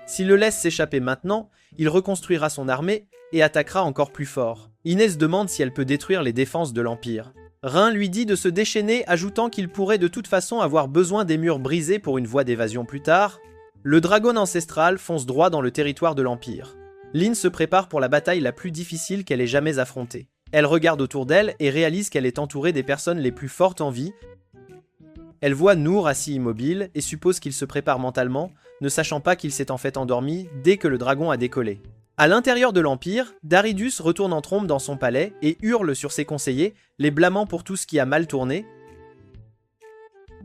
S'il le laisse s'échapper maintenant, il reconstruira son armée et attaquera encore plus fort. Inès demande si elle peut détruire les défenses de l'Empire. Rhin lui dit de se déchaîner, ajoutant qu'il pourrait de toute façon avoir besoin des murs brisés pour une voie d'évasion plus tard. Le dragon ancestral fonce droit dans le territoire de l'Empire. Lyn se prépare pour la bataille la plus difficile qu'elle ait jamais affrontée. Elle regarde autour d'elle et réalise qu'elle est entourée des personnes les plus fortes en vie. Elle voit Nour assis immobile et suppose qu'il se prépare mentalement, ne sachant pas qu'il s'est en fait endormi dès que le dragon a décollé. À l'intérieur de l'Empire, Daridus retourne en trombe dans son palais et hurle sur ses conseillers, les blâmant pour tout ce qui a mal tourné.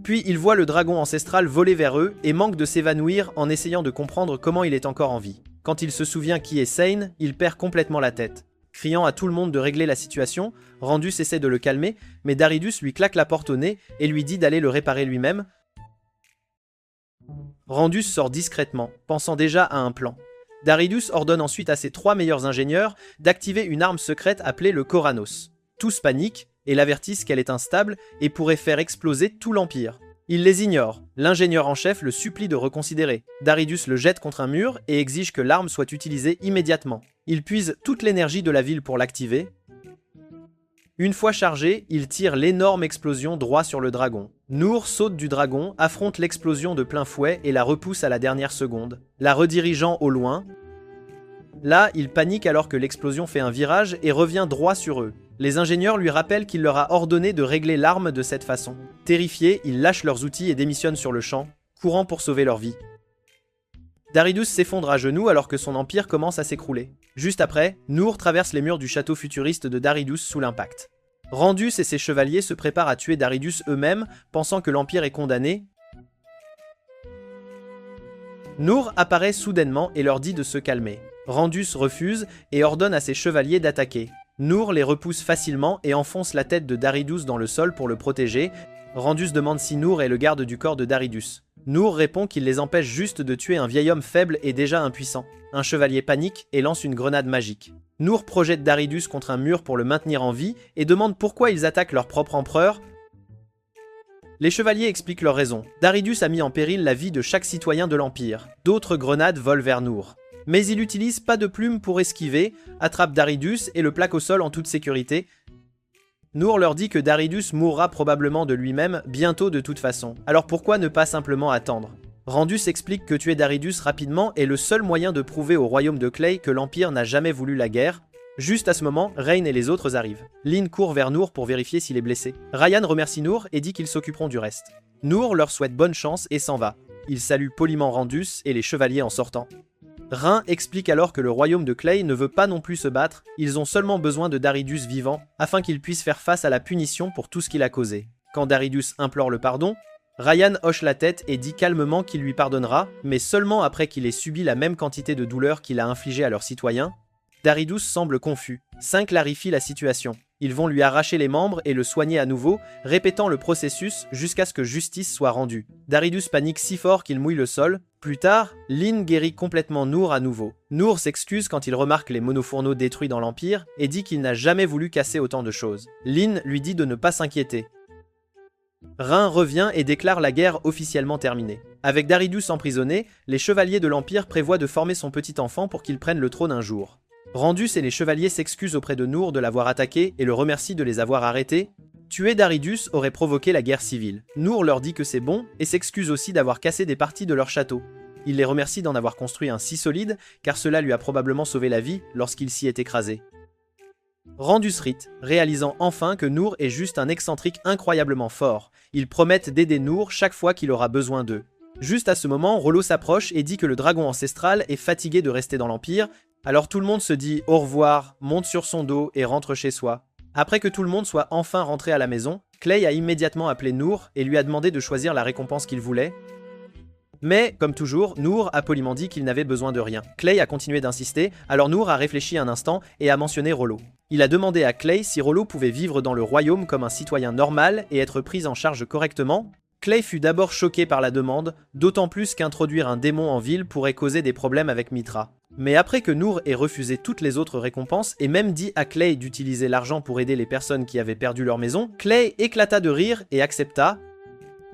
Puis il voit le dragon ancestral voler vers eux et manque de s'évanouir en essayant de comprendre comment il est encore en vie. Quand il se souvient qui est Sain, il perd complètement la tête. Criant à tout le monde de régler la situation, Randus essaie de le calmer, mais Daridus lui claque la porte au nez et lui dit d'aller le réparer lui-même. Randus sort discrètement, pensant déjà à un plan. Daridus ordonne ensuite à ses 3 meilleurs ingénieurs d'activer une arme secrète appelée le Koranos. Tous paniquent et l'avertissent qu'elle est instable et pourrait faire exploser tout l'Empire. Il les ignore. L'ingénieur en chef le supplie de reconsidérer. Daridus le jette contre un mur et exige que l'arme soit utilisée immédiatement. Il puise toute l'énergie de la ville pour l'activer. Une fois chargé, il tire l'énorme explosion droit sur le dragon. Nour saute du dragon, affronte l'explosion de plein fouet et la repousse à la dernière seconde. La redirigeant au loin, Là, il panique alors que l'explosion fait un virage et revient droit sur eux. Les ingénieurs lui rappellent qu'il leur a ordonné de régler l'arme de cette façon. Terrifiés, ils lâchent leurs outils et démissionnent sur le champ, courant pour sauver leur vie. Daridus s'effondre à genoux alors que son empire commence à s'écrouler. Juste après, Nour traverse les murs du château futuriste de Daridus sous l'impact. Randus et ses chevaliers se préparent à tuer Daridus eux-mêmes, pensant que l'empire est condamné. Nour apparaît soudainement et leur dit de se calmer. Randus refuse et ordonne à ses chevaliers d'attaquer. Nour les repousse facilement et enfonce la tête de Daridus dans le sol pour le protéger. Randus demande si Nour est le garde du corps de Daridus. Nour répond qu'il les empêche juste de tuer un vieil homme faible et déjà impuissant. Un chevalier panique et lance une grenade magique. Nour projette Daridus contre un mur pour le maintenir en vie et demande pourquoi ils attaquent leur propre empereur. Les chevaliers expliquent leurs raisons. Daridus a mis en péril la vie de chaque citoyen de l'Empire. D'autres grenades volent vers Nour. Mais il utilise pas de plume pour esquiver, attrape Daridus et le plaque au sol en toute sécurité. Nour leur dit que Daridus mourra probablement de lui-même bientôt de toute façon. Alors pourquoi ne pas simplement attendre? Randus explique que tuer Daridus rapidement est le seul moyen de prouver au royaume de Clay que l'Empire n'a jamais voulu la guerre. Juste à ce moment, Rain et les autres arrivent. Lynn court vers Nour pour vérifier s'il est blessé. Ryan remercie Nour et dit qu'ils s'occuperont du reste. Nour leur souhaite bonne chance et s'en va. Il salue poliment Randus et les chevaliers en sortant. Rain explique alors que le royaume de Clay ne veut pas non plus se battre, ils ont seulement besoin de Daridus vivant afin qu'il puisse faire face à la punition pour tout ce qu'il a causé. Quand Daridus implore le pardon, Ryan hoche la tête et dit calmement qu'il lui pardonnera, mais seulement après qu'il ait subi la même quantité de douleur qu'il a infligée à leurs citoyens. Daridus semble confus. 5 clarifie la situation. Ils vont lui arracher les membres et le soigner à nouveau, répétant le processus jusqu'à ce que justice soit rendue. Daridus panique si fort qu'il mouille le sol. Plus tard, Lynn guérit complètement Nour à nouveau. Nour s'excuse quand il remarque les monofourneaux détruits dans l'Empire et dit qu'il n'a jamais voulu casser autant de choses. Lynn lui dit de ne pas s'inquiéter. Rain revient et déclare la guerre officiellement terminée. Avec Daridus emprisonné, les chevaliers de l'Empire prévoient de former son petit enfant pour qu'il prenne le trône un jour. Randus et les chevaliers s'excusent auprès de Nour de l'avoir attaqué et le remercient de les avoir arrêtés. Tuer Daridus aurait provoqué la guerre civile. Nour leur dit que c'est bon et s'excuse aussi d'avoir cassé des parties de leur château. Il les remercie d'en avoir construit un si solide car cela lui a probablement sauvé la vie lorsqu'il s'y est écrasé. Randus rit, réalisant enfin que Nour est juste un excentrique incroyablement fort. Ils promettent d'aider Nour chaque fois qu'il aura besoin d'eux. Juste à ce moment, Rollo s'approche et dit que le dragon ancestral est fatigué de rester dans l'Empire, alors tout le monde se dit au revoir, monte sur son dos et rentre chez soi. Après que tout le monde soit enfin rentré à la maison, Clay a immédiatement appelé Nour et lui a demandé de choisir la récompense qu'il voulait. Mais, comme toujours, Nour a poliment dit qu'il n'avait besoin de rien. Clay a continué d'insister, alors Nour a réfléchi un instant et a mentionné Rollo. Il a demandé à Clay si Rollo pouvait vivre dans le royaume comme un citoyen normal et être pris en charge correctement. Clay fut d'abord choqué par la demande, d'autant plus qu'introduire un démon en ville pourrait causer des problèmes avec Mitra. Mais après que Nour ait refusé toutes les autres récompenses et même dit à Clay d'utiliser l'argent pour aider les personnes qui avaient perdu leur maison, Clay éclata de rire et accepta.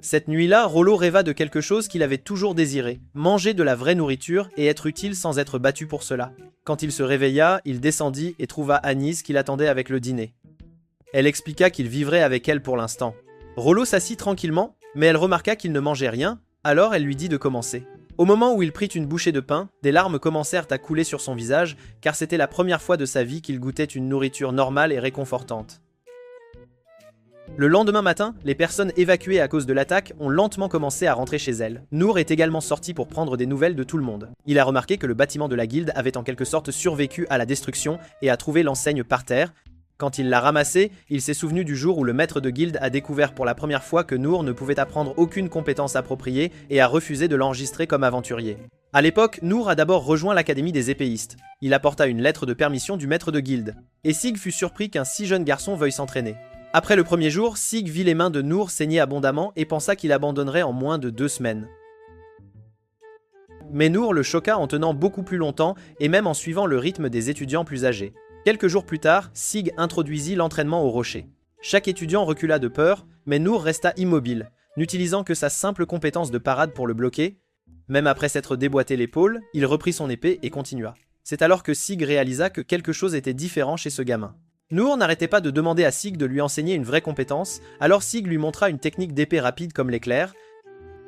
Cette nuit-là, Rollo rêva de quelque chose qu'il avait toujours désiré, manger de la vraie nourriture et être utile sans être battu pour cela. Quand il se réveilla, il descendit et trouva Anis qui l'attendait avec le dîner. Elle expliqua qu'il vivrait avec elle pour l'instant. Rollo s'assit tranquillement, mais elle remarqua qu'il ne mangeait rien, alors elle lui dit de commencer. Au moment où il prit une bouchée de pain, des larmes commencèrent à couler sur son visage, car c'était la première fois de sa vie qu'il goûtait une nourriture normale et réconfortante. Le lendemain matin, les personnes évacuées à cause de l'attaque ont lentement commencé à rentrer chez elles. Nour est également sorti pour prendre des nouvelles de tout le monde. Il a remarqué que le bâtiment de la guilde avait en quelque sorte survécu à la destruction et a trouvé l'enseigne par terre. Quand il l'a ramassée, il s'est souvenu du jour où le maître de guilde a découvert pour la première fois que Nour ne pouvait apprendre aucune compétence appropriée et a refusé de l'enregistrer comme aventurier. À l'époque, Nour a d'abord rejoint l'académie des épéistes. Il apporta une lettre de permission du maître de guilde. Et Sig fut surpris qu'un si jeune garçon veuille s'entraîner. Après le premier jour, Sig vit les mains de Nour saigner abondamment et pensa qu'il abandonnerait en moins de 2 semaines. Mais Nour le choqua en tenant beaucoup plus longtemps et même en suivant le rythme des étudiants plus âgés. Quelques jours plus tard, Sig introduisit l'entraînement au rocher. Chaque étudiant recula de peur, mais Nour resta immobile, n'utilisant que sa simple compétence de parade pour le bloquer. Même après s'être déboîté l'épaule, il reprit son épée et continua. C'est alors que Sig réalisa que quelque chose était différent chez ce gamin. Nour n'arrêtait pas de demander à Sig de lui enseigner une vraie compétence, alors Sig lui montra une technique d'épée rapide comme l'éclair.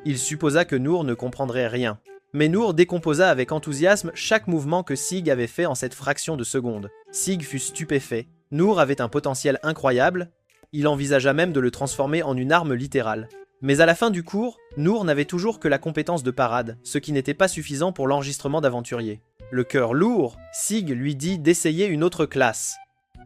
Il supposa que Nour ne comprendrait rien. Mais Nour décomposa avec enthousiasme chaque mouvement que Sig avait fait en cette fraction de seconde. Sig fut stupéfait. Nour avait un potentiel incroyable, il envisagea même de le transformer en une arme littérale. Mais à la fin du cours, Nour n'avait toujours que la compétence de parade, ce qui n'était pas suffisant pour l'enregistrement d'aventurier. Le cœur lourd, Sig lui dit d'essayer une autre classe.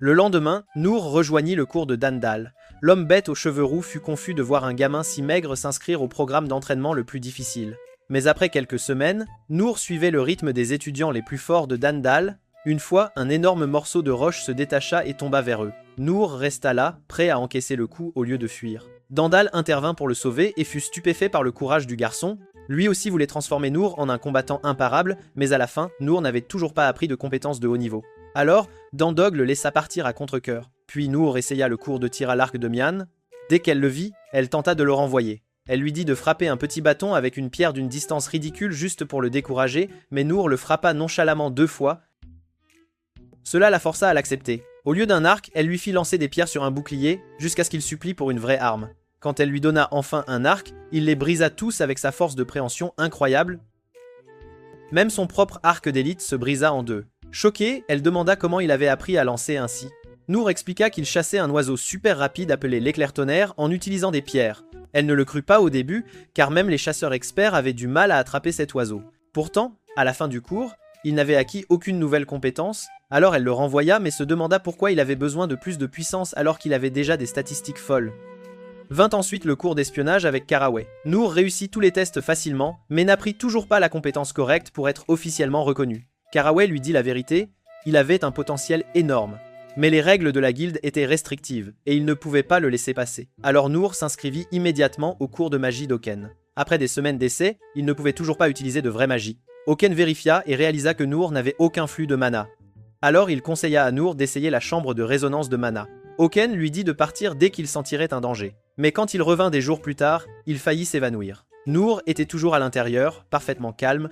Le lendemain, Nour rejoignit le cours de Dandal. L'homme bête aux cheveux roux fut confus de voir un gamin si maigre s'inscrire au programme d'entraînement le plus difficile. Mais après quelques semaines, Nour suivait le rythme des étudiants les plus forts de Dandal. Une fois, un énorme morceau de roche se détacha et tomba vers eux. Nour resta là, prêt à encaisser le coup au lieu de fuir. Dandal intervint pour le sauver et fut stupéfait par le courage du garçon. Lui aussi voulait transformer Nour en un combattant imparable, mais à la fin, Nour n'avait toujours pas appris de compétences de haut niveau. Alors, Dandog le laissa partir à contre-cœur. Puis Nour essaya le cours de tir à l'arc de Mian. Dès qu'elle le vit, elle tenta de le renvoyer. Elle lui dit de frapper un petit bâton avec une pierre d'une distance ridicule juste pour le décourager, mais Nour le frappa nonchalamment 2 fois. Cela la força à l'accepter. Au lieu d'un arc, elle lui fit lancer des pierres sur un bouclier, jusqu'à ce qu'il supplie pour une vraie arme. Quand elle lui donna enfin un arc, il les brisa tous avec sa force de préhension incroyable. Même son propre arc d'élite se brisa en 2. Choquée, elle demanda comment il avait appris à lancer ainsi. Nour expliqua qu'il chassait un oiseau super rapide appelé l'éclair-tonnerre en utilisant des pierres. Elle ne le crut pas au début, car même les chasseurs experts avaient du mal à attraper cet oiseau. Pourtant, à la fin du cours, il n'avait acquis aucune nouvelle compétence, alors elle le renvoya mais se demanda pourquoi il avait besoin de plus de puissance alors qu'il avait déjà des statistiques folles. Vint ensuite le cours d'espionnage avec Caraway. Nour réussit tous les tests facilement, mais n'apprit toujours pas la compétence correcte pour être officiellement reconnu. Caraway lui dit la vérité, il avait un potentiel énorme. Mais les règles de la guilde étaient restrictives, et il ne pouvait pas le laisser passer. Alors Nour s'inscrivit immédiatement au cours de magie d'Oken. Après des semaines d'essais, il ne pouvait toujours pas utiliser de vraie magie. Oken vérifia et réalisa que Nour n'avait aucun flux de mana. Alors il conseilla à Nour d'essayer la chambre de résonance de mana. Oken lui dit de partir dès qu'il sentirait un danger. Mais quand il revint des jours plus tard, il faillit s'évanouir. Nour était toujours à l'intérieur, parfaitement calme.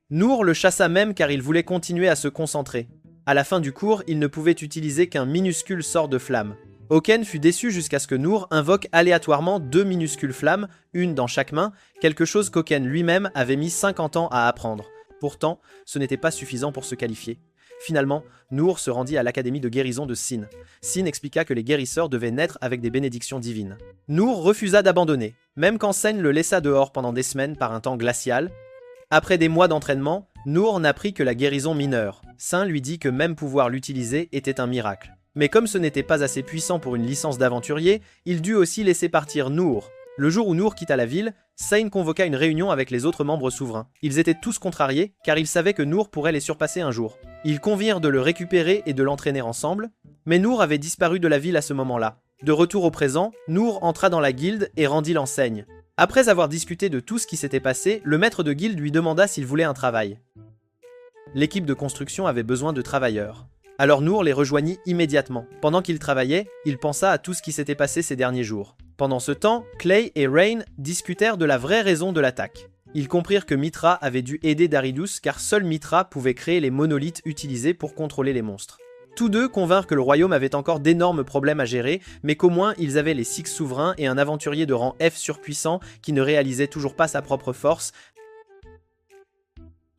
Nour le chassa même car il voulait continuer à se concentrer. À la fin du cours, il ne pouvait utiliser qu'un minuscule sort de flamme. Oken fut déçu jusqu'à ce que Nour invoque aléatoirement 2 minuscules flammes, une dans chaque main, quelque chose qu'Oken lui-même avait mis 50 ans à apprendre. Pourtant, ce n'était pas suffisant pour se qualifier. Finalement, Nour se rendit à l'académie de guérison de Sin. Sin expliqua que les guérisseurs devaient naître avec des bénédictions divines. Nour refusa d'abandonner, même quand Sen le laissa dehors pendant des semaines par un temps glacial. Après des mois d'entraînement, Nour n'apprit que la guérison mineure. Sin lui dit que même pouvoir l'utiliser était un miracle. Mais comme ce n'était pas assez puissant pour une licence d'aventurier, il dut aussi laisser partir Nour. Le jour où Nour quitta la ville, Sein convoqua une réunion avec les autres membres souverains. Ils étaient tous contrariés, car ils savaient que Nour pourrait les surpasser un jour. Ils convirent de le récupérer et de l'entraîner ensemble, mais Nour avait disparu de la ville à ce moment-là. De retour au présent, Nour entra dans la guilde et rendit l'enseigne. Après avoir discuté de tout ce qui s'était passé, le maître de guilde lui demanda s'il voulait un travail. L'équipe de construction avait besoin de travailleurs. Alors Nour les rejoignit immédiatement. Pendant qu'il travaillait, il pensa à tout ce qui s'était passé ces derniers jours. Pendant ce temps, Clay et Rain discutèrent de la vraie raison de l'attaque. Ils comprirent que Mithra avait dû aider Daridus car seul Mithra pouvait créer les monolithes utilisés pour contrôler les monstres. Tous deux convinrent que le royaume avait encore d'énormes problèmes à gérer, mais qu'au moins ils avaient les 6 souverains et un aventurier de rang F surpuissant qui ne réalisait toujours pas sa propre force.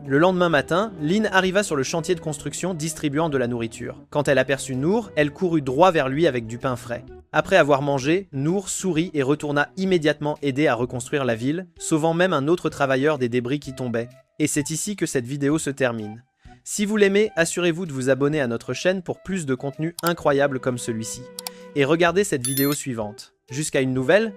Le lendemain matin, Lynn arriva sur le chantier de construction distribuant de la nourriture. Quand elle aperçut Nour, elle courut droit vers lui avec du pain frais. Après avoir mangé, Nour sourit et retourna immédiatement aider à reconstruire la ville, sauvant même un autre travailleur des débris qui tombaient. Et c'est ici que cette vidéo se termine. Si vous l'aimez, assurez-vous de vous abonner à notre chaîne pour plus de contenu incroyable comme celui-ci. Et regardez cette vidéo suivante. Jusqu'à une nouvelle,